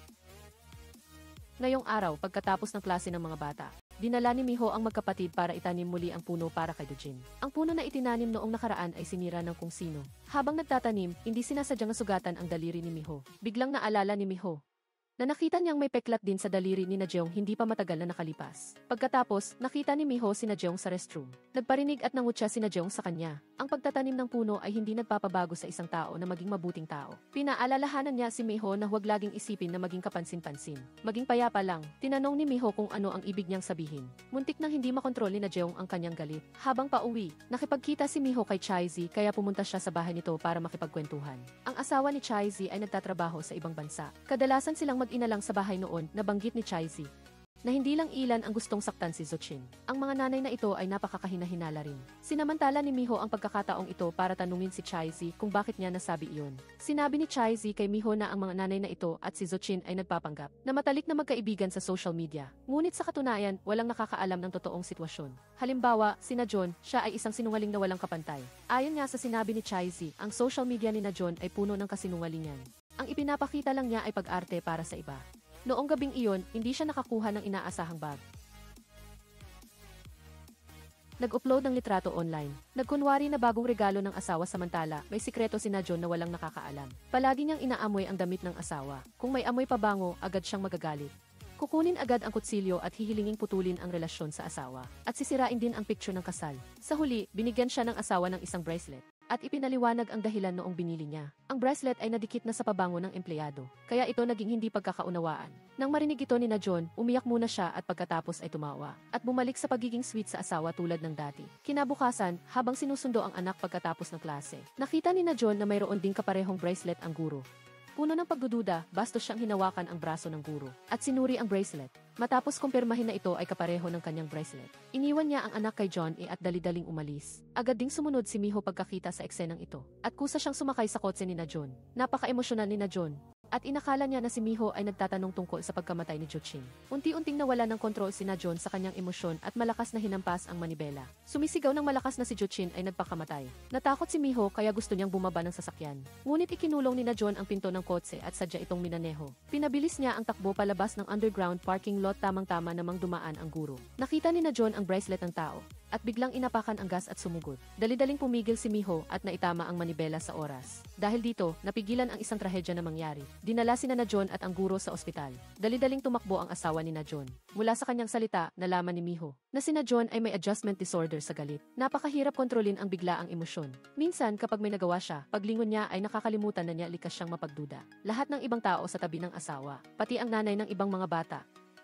Ngayong araw, pagkatapos ng klase ng mga bata, dinala ni Miho ang magkapatid para itanim muli ang puno para kay Dojin. Ang puno na itinanim noong nakaraan ay sinira ng kung sino. Habang nagtatanim, hindi sinasadyang nasugatan ang daliri ni Miho. Biglang naalala ni Miho na nakita niyang may peklat din sa daliri ni na Jeong hindi pa matagal na nakalipas. Pagkatapos, nakita ni Miho si na Jeong sa restroom. Nagparinig at nangutya si na Jeong sa kanya. Ang pagtatanim ng puno ay hindi nagpapabago sa isang tao na maging mabuting tao. Pinaalalahanan niya si Miho na huwag laging isipin na maging kapansin-pansin. Maging payapa lang. Tinanong ni Miho kung ano ang ibig niyang sabihin. Muntik nang hindi makontrol ni na Jeong ang kanyang galit. Habang pauwi, nakipagkita si Miho kay Chai-zi kaya pumunta siya sa bahay nito para makipagkwentuhan. Ang asawa ni Chai-zi ay nagtatrabaho sa ibang bansa. Kadalasan silang mag-ina lang sa bahay noon, nabanggit ni Chai-zi na hindi lang ilan ang gustong saktan si Zochin. Ang mga nanay na ito ay napakakahina-hinala rin. Sinamantala ni Miho ang pagkakataong ito para tanungin si Chai-zi kung bakit niya nasabi iyon. Sinabi ni Chai-zi kay Miho na ang mga nanay na ito at si Zochin ay nagpapanggap na matalik na magkaibigan sa social media. Ngunit sa katunayan, walang nakakaalam ng totoong sitwasyon. Halimbawa, sina John, siya ay isang sinungaling na walang kapantay. Ayon nga sa sinabi ni Chai-zi, ang social media ni na John ay puno ng kasinungalingan. Ang ipinapakita lang niya ay pag-arte para sa iba. Noong gabing iyon, hindi siya nakakuha ng inaasahang bag. Nag-upload ng litrato online. Nagkunwari na bagong regalo ng asawa samantala, may sikreto sina John na walang nakakaalam. Palagi niyang inaamoy ang damit ng asawa. Kung may amoy pabango, agad siyang magagalit. Kukunin agad ang kutsilyo at hihilinging putulin ang relasyon sa asawa. At sisirain din ang picture ng kasal. Sa huli, binigyan siya ng asawa ng isang bracelet. At ipinaliwanag ang dahilan noong binili niya. Ang bracelet ay nadikit na sa pabango ng empleyado, kaya ito naging hindi pagkakaunawaan. Nang marinig ito ni na John, umiyak muna siya at pagkatapos ay tumawa. At bumalik sa pagiging sweet sa asawa tulad ng dati. Kinabukasan, habang sinusundo ang anak pagkatapos ng klase, nakita ni na John na mayroon ding kaparehong bracelet ang guro. Puno ng pagdududa, bastos siyang hinawakan ang braso ng guro at sinuri ang bracelet. Matapos kumpirmahin na ito ay kapareho ng kanyang bracelet, iniwan niya ang anak kay John at dali-daling umalis. Agad ding sumunod si Miho pagkakita sa eksenang ito at kusa siyang sumakay sa kotse ni na John. Napaka-emosyonal ni na John at inakala niya na si Miho ay nagtatanong tungkol sa pagkamatay ni Jochin. Unti-unting nawala ng kontrol si na John sa kanyang emosyon at malakas na hinampas ang manibela. Sumisigaw ng malakas na si Jochin ay nagpakamatay. Natakot si Miho kaya gusto niyang bumaba ng sasakyan. Ngunit ikinulong ni na John ang pinto ng kotse at sadya itong minaneho. Pinabilis niya ang takbo palabas ng underground parking lot tamang-tama namang dumaan ang guro. Nakita ni na John ang bracelet ng tao at biglang inapakan ang gas at sumugod. Dali-daling pumigil si Miho at naitama ang manibela sa oras. Dahil dito, napigilan ang isang trahedya na mangyari. Dinala si na John at ang guro sa ospital. Dali-daling tumakbo ang asawa ni na John. Mula sa kanyang salita, nalaman ni Miho na si na John ay may adjustment disorder sa galit. Napakahirap kontrolin ang biglaang emosyon. Minsan, kapag may nagawa siya, paglingon niya ay nakakalimutan na niya likas siyang mapagduda. Lahat ng ibang tao sa tabi ng asawa, pati ang nanay ng ibang mga bata,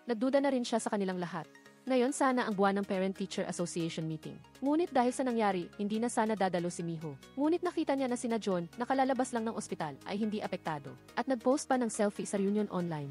nagduda na rin siya sa kanilang lahat. Ngayon sana ang buwan ng Parent-Teacher Association meeting. Ngunit dahil sa nangyari, hindi na sana dadalo si Miho. Ngunit nakita niya na sina John, nakalalabas lang ng ospital, ay hindi apektado. At nag-post pa ng selfie sa reunion online.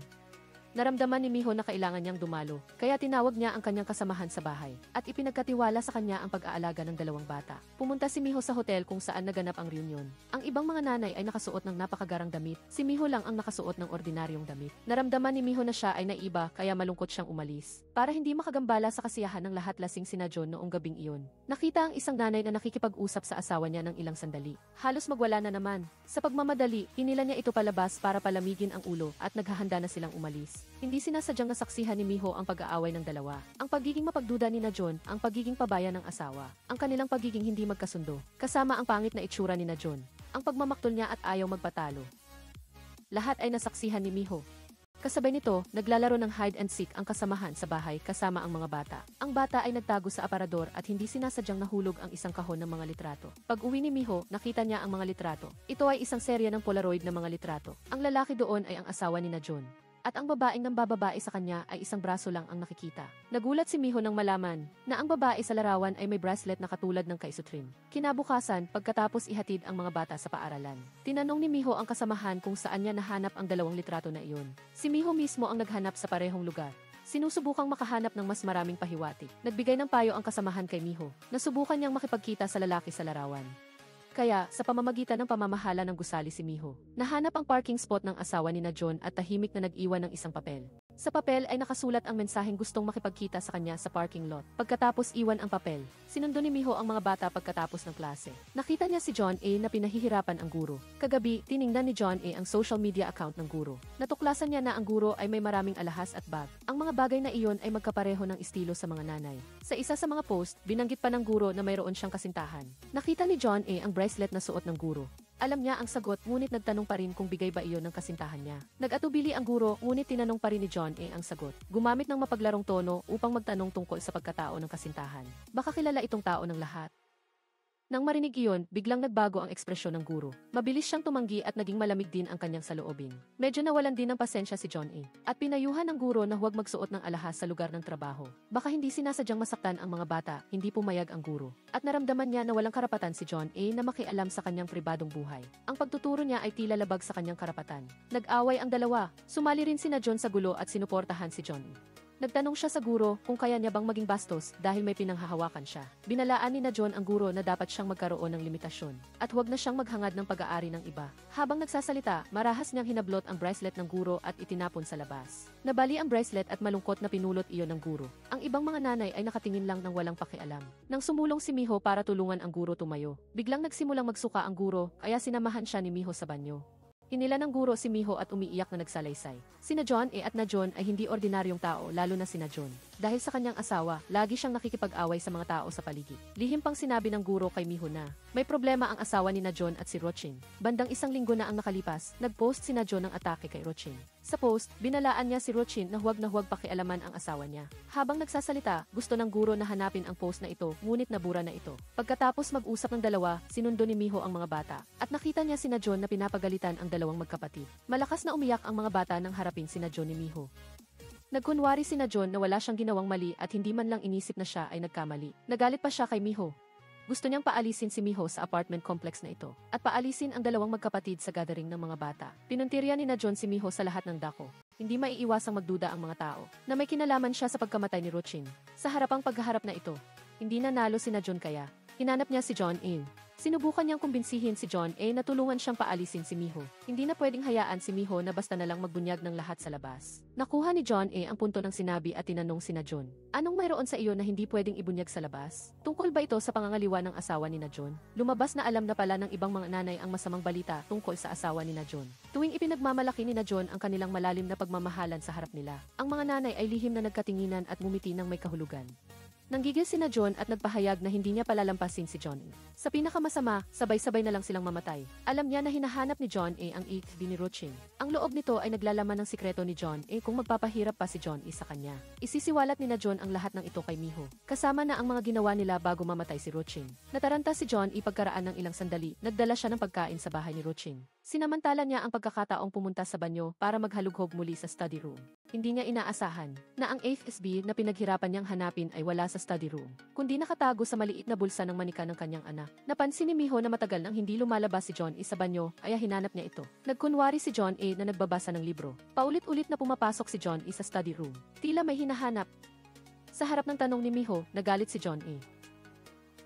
Naramdaman ni Miho na kailangan niyang dumalo, kaya tinawag niya ang kanyang kasamahan sa bahay at ipinagkatiwala sa kanya ang pag-aalaga ng dalawang bata. Pumunta si Miho sa hotel kung saan naganap ang reunion. Ang ibang mga nanay ay nakasuot ng napakagarang damit, si Miho lang ang nakasuot ng ordinaryong damit. Naramdaman ni Miho na siya ay naiba kaya malungkot siyang umalis. Para hindi makagambala sa kasiyahan ng lahat lasing sina John noong gabing iyon. Nakita ang isang nanay na nakikipag-usap sa asawa niya ng ilang sandali. Halos magwala na naman. Sa pagmamadali, hinila niya ito palabas para palamigin ang ulo at naghahanda na silang umalis. Hindi sinasadyang nasaksihan ni Miho ang pag-aaway ng dalawa. Ang pagiging mapagduda ni na John, ang pagiging pabaya ng asawa, ang kanilang pagiging hindi magkasundo, kasama ang pangit na itsura ni na John, ang pagmamaktol niya at ayaw magpatalo. Lahat ay nasaksihan ni Miho. Kasabay nito, naglalaro ng hide and seek ang kasamahan sa bahay kasama ang mga bata. Ang bata ay nagtago sa aparador at hindi sinasadyang nahulog ang isang kahon ng mga litrato. Pag uwi ni Miho, nakita niya ang mga litrato. Ito ay isang serya ng Polaroid na mga litrato. Ang lalaki doon ay ang asawa ni na John. At ang babaeng nambababae sa kanya ay isang braso lang ang nakikita. Nagulat si Miho nang malaman na ang babae sa larawan ay may bracelet na katulad ng kay Sutrim. Kinabukasan, pagkatapos ihatid ang mga bata sa paaralan, tinanong ni Miho ang kasamahan kung saan niya nahanap ang dalawang litrato na iyon. Si Miho mismo ang naghanap sa parehong lugar. Sinusubukang makahanap ng mas maraming pahiwatig. Nagbigay ng payo ang kasamahan kay Miho. Nasubukan niyang makipagkita sa lalaki sa larawan. Kaya, sa pamamagitan ng pamamahala ng gusali si Miho, nahanap ang parking spot ng asawa ni na John at tahimik na nag-iwan ng isang papel. Sa papel ay nakasulat ang mensaheng gustong makipagkita sa kanya sa parking lot. Pagkatapos iwan ang papel, sinundo ni Miho ang mga bata pagkatapos ng klase. Nakita niya si John A na pinahihirapan ang guro. Kagabi, tiningnan ni John A ang social media account ng guro. Natuklasan niya na ang guro ay may maraming alahas at bag. Ang mga bagay na iyon ay magkapareho ng estilo sa mga nanay. Sa isa sa mga post, binanggit pa ng guro na mayroon siyang kasintahan. Nakita ni John A ang bracelet na suot ng guro. Alam niya ang sagot ngunit nagtanong pa rin kung bigay ba iyon ng kasintahan niya. Nag-atubili ang guro ngunit tinanong pa rin ni John A ang sagot. Gumamit ng mapaglarong tono upang magtanong tungkol sa pagkatao ng kasintahan. Baka kilala itong tao ng lahat. Nang marinig iyon, biglang nagbago ang ekspresyon ng guro. Mabilis siyang tumanggi at naging malamig din ang kanyang saloobin. Medyo nawalan din ng pasensya si John A. At pinayuhan ng guro na huwag magsuot ng alahas sa lugar ng trabaho. Baka hindi sinasadyang masaktan ang mga bata, hindi pumayag ang guro. At naramdaman niya na walang karapatan si John A na makialam sa kanyang pribadong buhay. Ang pagtuturo niya ay tila labag sa kanyang karapatan. Nag-away ang dalawa. Sumali rin sina John sa gulo at sinuportahan si John A. Nagtanong siya sa guro kung kaya niya bang maging bastos dahil may pinanghahawakan siya. Binalaan ni na John ang guro na dapat siyang magkaroon ng limitasyon at huwag na siyang maghangad ng pag-aari ng iba. Habang nagsasalita, marahas niyang hinablot ang bracelet ng guro at itinapon sa labas. Nabali ang bracelet at malungkot na pinulot iyon ng guro. Ang ibang mga nanay ay nakatingin lang ng walang pakialam. Nang sumulong si Miho para tulungan ang guro tumayo, biglang nagsimulang magsuka ang guro kaya sinamahan siya ni Miho sa banyo. Hinila ng guro si Miho at umiiyak na nagsalaysay. Sina John A at na John ay hindi ordinaryong tao lalo na sina John. Dahil sa kanyang asawa, lagi siyang nakikipag-away sa mga tao sa paligid. Lihim pang sinabi ng guro kay Miho na may problema ang asawa ni na John at si Rochin. Bandang 1 linggo na ang nakalipas, nag-post si na John ng atake kay Rochin. Sa post, binalaan niya si Rochin na huwag pakialaman ang asawa niya. Habang nagsasalita, gusto ng guro na hanapin ang post na ito, ngunit nabura na ito. Pagkatapos mag-usap ng dalawa, sinundo ni Miho ang mga bata. At nakita niya si na John na pinapagalitan ang dalawang magkapatid. Malakas na umiyak ang mga bata nang harapin si na John ni Miho. Nagkunwari si na John na wala siyang ginawang mali at hindi man lang inisip na siya ay nagkamali. Nagalit pa siya kay Miho. Gusto niyang paalisin si Miho sa apartment complex na ito at paalisin ang dalawang magkapatid sa gathering ng mga bata. Pinuntirya ni na John si Miho sa lahat ng dako. Hindi maiiwasang magduda ang mga tao na may kinalaman siya sa pagkamatay ni Rochin. Sa harapang paghaharap na ito, hindi nanalo si na John kaya hinanap niya si John A. Sinubukan niyang kumbinsihin si John A na tulungan siyang paalisin si Miho. Hindi na pwedeng hayaan si Miho na basta na lang magbunyag ng lahat sa labas. Nakuha ni John A ang punto ng sinabi at tinanong si na John, "Anong mayroon sa iyo na hindi pwedeng ibunyag sa labas? Tungkol ba ito sa pangangaliwa ng asawa ni na John?" Lumabas na alam na pala ng ibang mga nanay ang masamang balita tungkol sa asawa ni na John. Tuwing ipinagmamalaki ni na John ang kanilang malalim na pagmamahalan sa harap nila, ang mga nanay ay lihim na nagkatinginan at ngumiti ng may kahulugan. Nanggigil si na John at nagpahayag na hindi niya palalampasin si John A. Sa pinakamasama, sabay-sabay na lang silang mamatay. Alam niya na hinahanap ni John A ang AFB ni Rochin. Ang loob nito ay naglalaman ng sikreto ni John A kung magpapahirap pa si John A sa kanya. Isisiwalat ni na John ang lahat ng ito kay Miho, kasama na ang mga ginawa nila bago mamatay si Rochin. Nataranta si John A pagkaraan ng ilang sandali, nagdala siya ng pagkain sa bahay ni Rochin. Sinamantala niya ang pagkakataong pumunta sa banyo para maghalughog muli sa study room. Hindi niya inaasahan na ang AFSB na pinaghirapan niyang hanapin ay wala sa study room, kundi nakatago sa maliit na bulsa ng manika ng kanyang anak. Napansin ni Miho na matagal nang hindi lumalabas si John A sa banyo, kaya hinanap niya ito. Nagkunwari si John A na nagbabasa ng libro. Paulit-ulit na pumapasok si John A sa study room. Tila may hinahanap. Sa harap ng tanong ni Miho, nagalit si John A.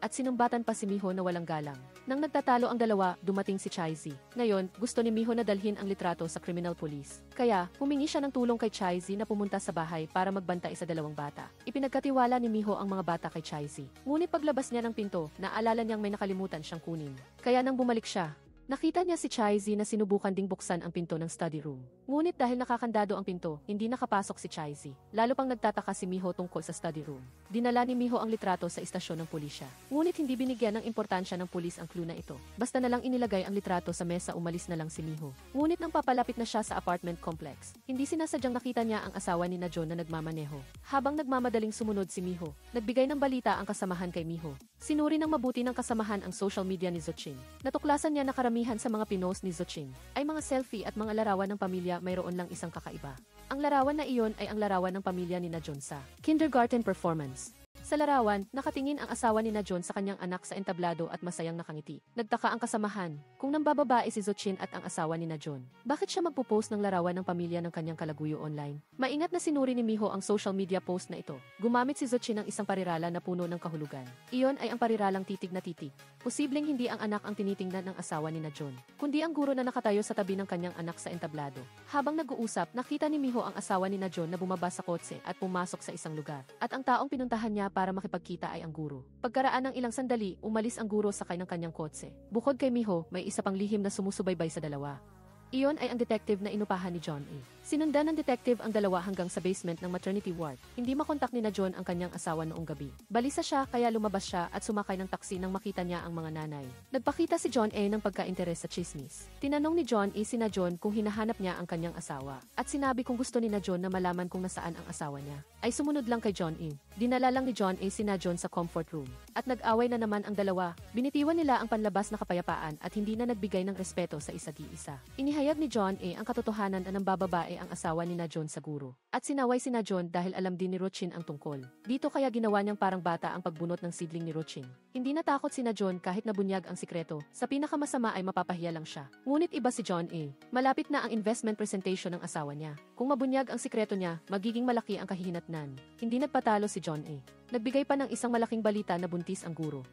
At sinumbatan pa si Miho na walang galang. Nang nagtatalo ang dalawa, dumating si Chai-Z. Ngayon, gusto ni Miho na dalhin ang litrato sa criminal police. Kaya, humingi siya ng tulong kay Chai-Z na pumunta sa bahay para magbantay sa dalawang bata. Ipinagkatiwala ni Miho ang mga bata kay Chai-Z. Ngunit paglabas niya ng pinto, naalala niyang may nakalimutan siyang kunin. Kaya nang bumalik siya, Nakita niya si Chai-zi na sinubukan ding buksan ang pinto ng study room. Ngunit dahil nakakandado ang pinto, hindi nakapasok si Chai-zi. Lalo pang nagtataka si Miho tungkol sa study room. Dinala ni Miho ang litrato sa istasyon ng pulisya. Ngunit hindi binigyan ng importansya ng pulis ang clue na ito. Basta na lang inilagay ang litrato sa mesa, umalis na lang si Miho. Ngunit nang papalapit na siya sa apartment complex, hindi sinasadyang nakita niya ang asawa ni na John na nagmamaneho. Habang nagmamadaling sumunod si Miho, nagbigay ng balita ang kasamahan kay Miho. Sinuri ng mabuti ng kasamahan ang social media ni Zochin. Natuklasan niya na karamihan sa mga pinost ni Zochin ay mga selfie at mga larawan ng pamilya, mayroon lang isang kakaiba. Ang larawan na iyon ay ang larawan ng pamilya ni na John sa kindergarten performance. Sa larawan, nakatingin ang asawa ni na John sa kanyang anak sa entablado at masayang nakangiti. Nagtaka ang kasamahan kung nambababae si Zochin at ang asawa ni na John. Bakit siya magpo-post ng larawan ng pamilya ng kanyang kalaguyo online? Maingat na sinuri ni Miho ang social media post na ito. Gumamit si Zochin ng isang parirala na puno ng kahulugan. Iyon ay ang pariralang titig na titig. Posibleng hindi ang anak ang tinitingnan ng asawa ni na John, kundi ang guro na nakatayo sa tabi ng kanyang anak sa entablado. Habang nag-uusap, nakita ni Miho ang asawa ni na John na bumaba sa kotse at pumasok sa isang lugar. At ang taong pinuntahan niya para makipagkita ay ang guro. Pagkaraan ng ilang sandali, umalis ang guro sakay ng kanyang kotse. Bukod kay Miho, may isa pang lihim na sumusubaybay sa dalawa. Iyon ay ang detective na inupahan ni John E. Sinundan ng detective ang dalawa hanggang sa basement ng maternity ward. Hindi makontak ni na John ang kanyang asawa noong gabi. Balisa siya kaya lumabas siya at sumakay ng taksi nang makita niya ang mga nanay. Nagpakita si John E ng pagka-interes sa chismis. Tinanong ni John E si na John kung hinahanap niya ang kanyang asawa. At sinabi kung gusto ni na John na malaman kung nasaan ang asawa niya. Ay sumunod lang kay John E. Dinala lang ni John E si na John sa comfort room. At nag-away na naman ang dalawa. Binitiwan nila ang panlabas na kapayapaan at hindi na nagbigay ng respeto sa isa't isa. Inihayag ni John E ang katotohanan na nambababae ang asawa ni na John sa guro. At sinaway si na John dahil alam din ni Rochin ang tungkol. Dito kaya ginawa niyang parang bata ang pagbunot ng sidling ni Rochin. Hindi natakot si na John kahit nabunyag ang sikreto. Sa pinakamasama ay mapapahiya lang siya. Ngunit iba si John E. Malapit na ang investment presentation ng asawa niya. Kung mabunyag ang sikreto niya, magiging malaki ang kahihinatnan. Hindi nagpatalo si John E. Nagbigay pa ng isang malaking balita na buntis ang guro.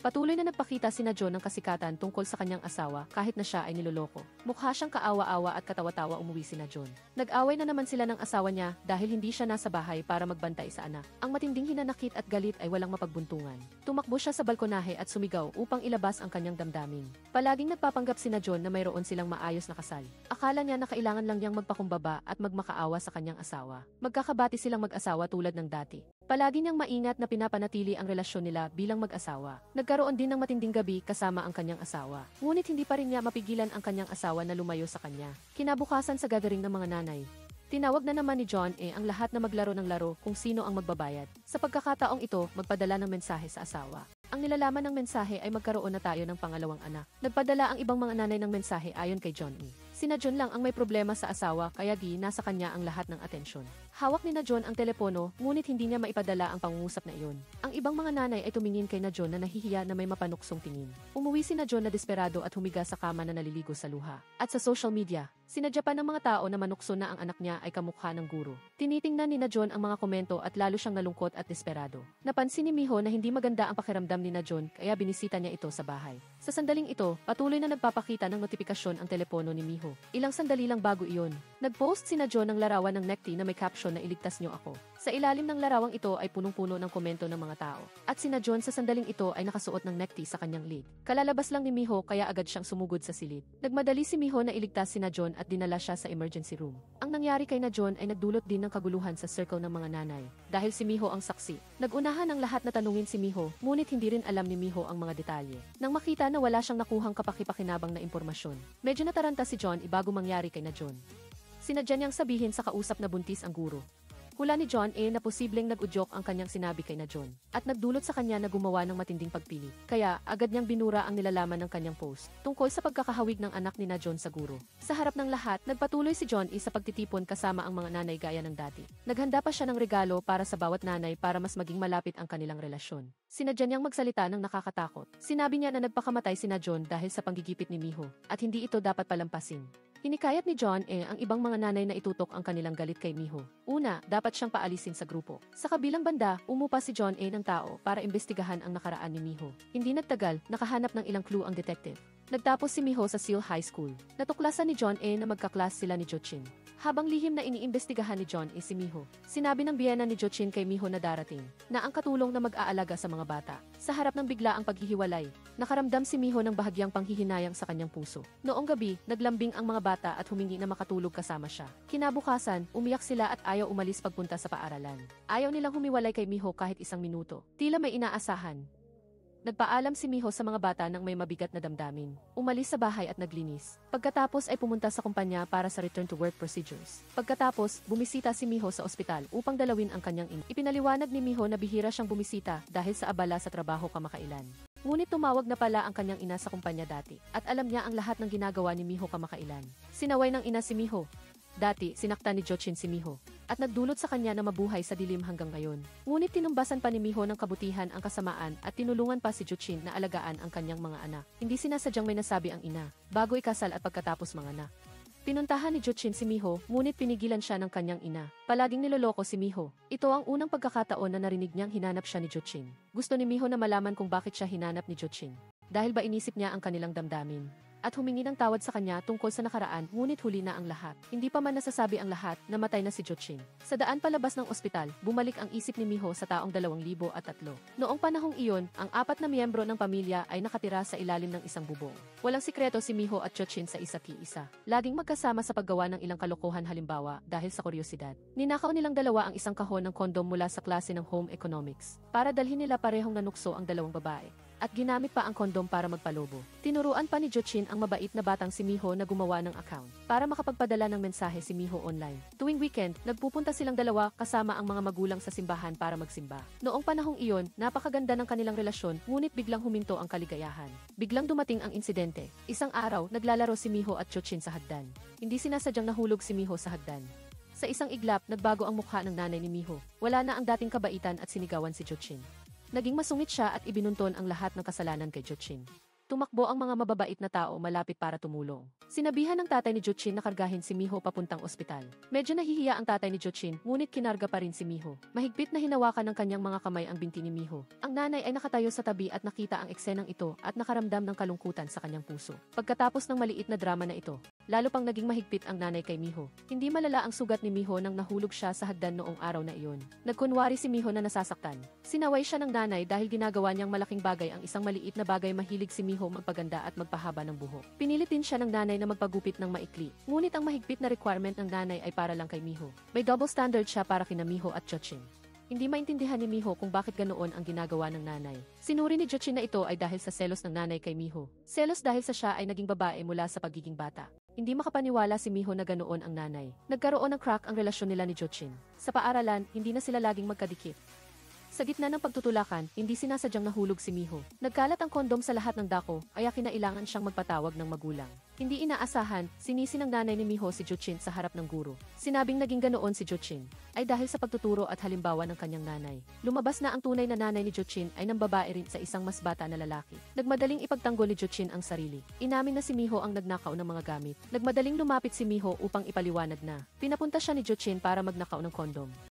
Patuloy na nagpakita si na John ng kasikatan tungkol sa kanyang asawa kahit na siya ay niloloko. Mukha siyang kaawa-awa at katawa-tawa umuwi si na John. Nag-away na naman sila ng asawa niya dahil hindi siya nasa bahay para magbantay sa anak. Ang matinding hinanakit at galit ay walang mapagbuntungan. Tumakbo siya sa balkonahe at sumigaw upang ilabas ang kanyang damdamin. Palaging nagpapanggap si na John na mayroon silang maayos na kasal. Akala niya na kailangan lang niyang magpakumbaba at magmakaawa sa kanyang asawa. Magkakabati silang mag-asawa tulad ng dati. Palagi niyang maingat na pinapanatili ang relasyon nila bilang mag-asawa. Nagkaroon din ng matinding gabi kasama ang kanyang asawa. Ngunit hindi pa rin niya mapigilan ang kanyang asawa na lumayo sa kanya. Kinabukasan sa gathering ng mga nanay, tinawag na naman ni John E. ang lahat na maglaro ng laro kung sino ang magbabayad. Sa pagkakataong ito, magpadala ng mensahe sa asawa. Ang nilalaman ng mensahe ay magkaroon na tayo ng pangalawang anak. Nagpadala ang ibang mga nanay ng mensahe ayon kay John E. Sina John lang ang may problema sa asawa kaya nasa kanya ang lahat ng atensyon. Hawak ni na John ang telepono ngunit hindi niya maipadala ang pangungusap na iyon. Ang ibang mga nanay ay tumingin kay na John na nahihiya na may mapanuksong tingin. Umuwi si na John na desperado at humiga sa kama na naliligo sa luha. At sa social media, sinadya pa ng mga tao na manukso na ang anak niya ay kamukha ng guro. Tinitingnan ni na John ang mga komento at lalo siyang nalungkot at desperado. Napansin ni Miho na hindi maganda ang pakiramdam ni na John kaya binisita niya ito sa bahay. Sa sandaling ito, patuloy na nagpapakita ng notifikasyon ang telepono ni Miho. Ilang sandali lang bago iyon, nag-post si na John ng larawan ng necktie na may caption na iligtas niyo ako. Sa ilalim ng larawang ito ay punong-puno ng komento ng mga tao. At si na John sa sandaling ito ay nakasuot ng necktie sa kanyang leg. Kalalabas lang ni Miho kaya agad siyang sumugod sa silid. Nagmadali si Miho na iligtas si na John at dinala siya sa emergency room. Ang nangyari kay na John ay nagdulot din ng kaguluhan sa circle ng mga nanay. Dahil si Miho ang saksi, nagunahan ang lahat na tanungin si Miho, ngunit hindi rin alam ni Miho ang mga detalye. Nang makita na wala siyang nakuhang kapakipakinabang na impormasyon, medyo nataranta si John bago mangyari kay na John. Sinadya niyang sabihin sa kausap na buntis ang guro. Hula ni John E. na posibleng nag-udyok ang kanyang sinabi kay na John at nagdulot sa kanya na gumawa ng matinding pagpili. Kaya agad niyang binura ang nilalaman ng kanyang post tungkol sa pagkakahawig ng anak ni na John sa guro. Sa harap ng lahat, nagpatuloy si John E. sa pagtitipon kasama ang mga nanay gaya ng dati. Naghanda pa siya ng regalo para sa bawat nanay para mas maging malapit ang kanilang relasyon. Sinadya niyang magsalita ng nakakatakot. Sinabi niya na nagpakamatay si na John dahil sa panggigipit ni Miho at hindi ito dapat palampasin. Hinikayat ni John E. ang ibang mga nanay na itutok ang kanilang galit kay Miho. Una, dapat siyang paalisin sa grupo. Sa kabilang banda, umupa si John E. ng tao para imbestigahan ang nakaraan ni Miho. Hindi nagtagal, nakahanap ng ilang clue ang detective. Nagtapos si Miho sa Seoul High School. Natuklasan ni John A na magkaklas sila ni Jochin. Habang lihim na iniimbestigahan ni John A si Miho, sinabi ng biyena ni Jochin kay Miho na darating na ang katulong na mag-aalaga sa mga bata. Sa harap ng biglaang paghihiwalay, nakaramdam si Miho ng bahagyang panghihinayang sa kanyang puso. Noong gabi, naglambing ang mga bata at humingi na makatulog kasama siya. Kinabukasan, umiyak sila at ayaw umalis pagpunta sa paaralan. Ayaw nilang humiwalay kay Miho kahit isang minuto. Tila may inaasahan. Nagpaalam si Miho sa mga bata nang may mabigat na damdamin. Umalis sa bahay at naglinis. Pagkatapos ay pumunta sa kumpanya para sa return to work procedures. Pagkatapos, bumisita si Miho sa ospital upang dalawin ang kanyang ina. Ipinaliwanag ni Miho na bihira siyang bumisita dahil sa abala sa trabaho kamakailan. Ngunit tumawag na pala ang kanyang ina sa kumpanya dati at alam niya ang lahat ng ginagawa ni Miho kamakailan. Sinaway ng ina si Miho. Dati, sinaktan ni Jochin si Miho at nagdulot sa kanya na mabuhay sa dilim hanggang ngayon. Ngunit tinumbasan pa ni Miho ng kabutihan ang kasamaan at tinulungan pa si Jochin na alagaan ang kanyang mga anak. Hindi sinasadyang may nasabi ang ina, bago ikasal at pagkatapos mga anak. Pinuntahan ni Jochin si Miho, ngunit pinigilan siya ng kanyang ina. Palaging niloloko si Miho. Ito ang unang pagkakataon na narinig niyang hinanap siya ni Jochin. Gusto ni Miho na malaman kung bakit siya hinanap ni Jochin. Dahil ba inisip niya ang kanilang damdamin? At humingi ng tawad sa kanya tungkol sa nakaraan, ngunit huli na ang lahat. Hindi pa man nasasabi ang lahat, namatay na si Jochin. Sa daan palabas ng ospital, bumalik ang isip ni Miho sa taong 2003. Noong panahong iyon, ang 4 na miyembro ng pamilya ay nakatira sa ilalim ng isang bubong. Walang sikreto si Miho at Jochin sa isa't isa. Laging magkasama sa paggawa ng ilang kalokohan, halimbawa, dahil sa kuryosidad. Ninakaw nilang dalawa ang isang kahon ng kondom mula sa klase ng home economics para dalhin nila parehong nanukso ang dalawang babae. At ginamit pa ang kondom para magpalobo. Tinuruan pa ni Jochin ang mabait na batang si Miho na gumawa ng account para makapagpadala ng mensahe si Miho online. Tuwing weekend, nagpupunta silang dalawa kasama ang mga magulang sa simbahan para magsimba. Noong panahong iyon, napakaganda ng kanilang relasyon, ngunit biglang huminto ang kaligayahan. Biglang dumating ang insidente. Isang araw, naglalaro si Miho at Jochin sa hagdan. Hindi sinasadyang nahulog si Miho sa hagdan. Sa isang iglap, nagbago ang mukha ng nanay ni Miho. Wala na ang dating kabaitan at sinigawan si Jochin. Naging masungit siya at ibinunton ang lahat ng kasalanan kay Jochin. Tumakbo ang mga mababait na tao malapit para tumulong. Sinabihan ng tatay ni Jochin na kargahin si Miho papuntang ospital. Medyo nahihiya ang tatay ni Jochin, ngunit kinarga pa rin si Miho. Mahigpit na hinawakan ng kanyang mga kamay ang binti ni Miho. Ang nanay ay nakatayo sa tabi at nakita ang eksenang ito at nakaramdam ng kalungkutan sa kanyang puso. Pagkatapos ng maliit na drama na ito, lalo pang naging mahigpit ang nanay kay Miho. Hindi malala ang sugat ni Miho nang nahulog siya sa hagdan noong araw na iyon. Nagkunwari si Miho na nasasaktan. Sinaway siya ng nanay dahil ginagawa niyang malaking bagay ang isang maliit na bagay. Mahilig si Miho magpaganda at magpahaba ng buhok. Pinilit din siya ng nanay na magpagupit ng maikli. Ngunit ang mahigpit na requirement ng nanay ay para lang kay Miho. May double standard siya para kina Miho at Jochin. Hindi maintindihan ni Miho kung bakit ganoon ang ginagawa ng nanay. Sinuri ni Jochin na ito ay dahil sa selos ng nanay kay Miho. Selos dahil sa siya ay naging babae mula sa pagiging bata. Hindi makapaniwala si Miho na ganoon ang nanay. Nagkaroon ng crack ang relasyon nila ni Jochin. Sa paaralan, hindi na sila laging magkadikit. Sa gitna ng pagtutulakan, hindi sinasadyang nahulog si Miho. Nagkalat ang kondom sa lahat ng dako, kaya kinailangan siyang magpatawag ng magulang. Hindi inaasahan, sinisi ng nanay ni Miho si Jochin sa harap ng guro. Sinabing naging ganoon si Jochin ay dahil sa pagtuturo at halimbawa ng kanyang nanay. Lumabas na ang tunay na nanay ni Jochin ay ng babae rin sa isang mas bata na lalaki. Nagmadaling ipagtanggol ni Jochin ang sarili. Inamin na si Miho ang nagnakaw ng mga gamit. Nagmadaling lumapit si Miho upang ipaliwanag na pinapunta siya ni Jochin para magnakaw ng kondom.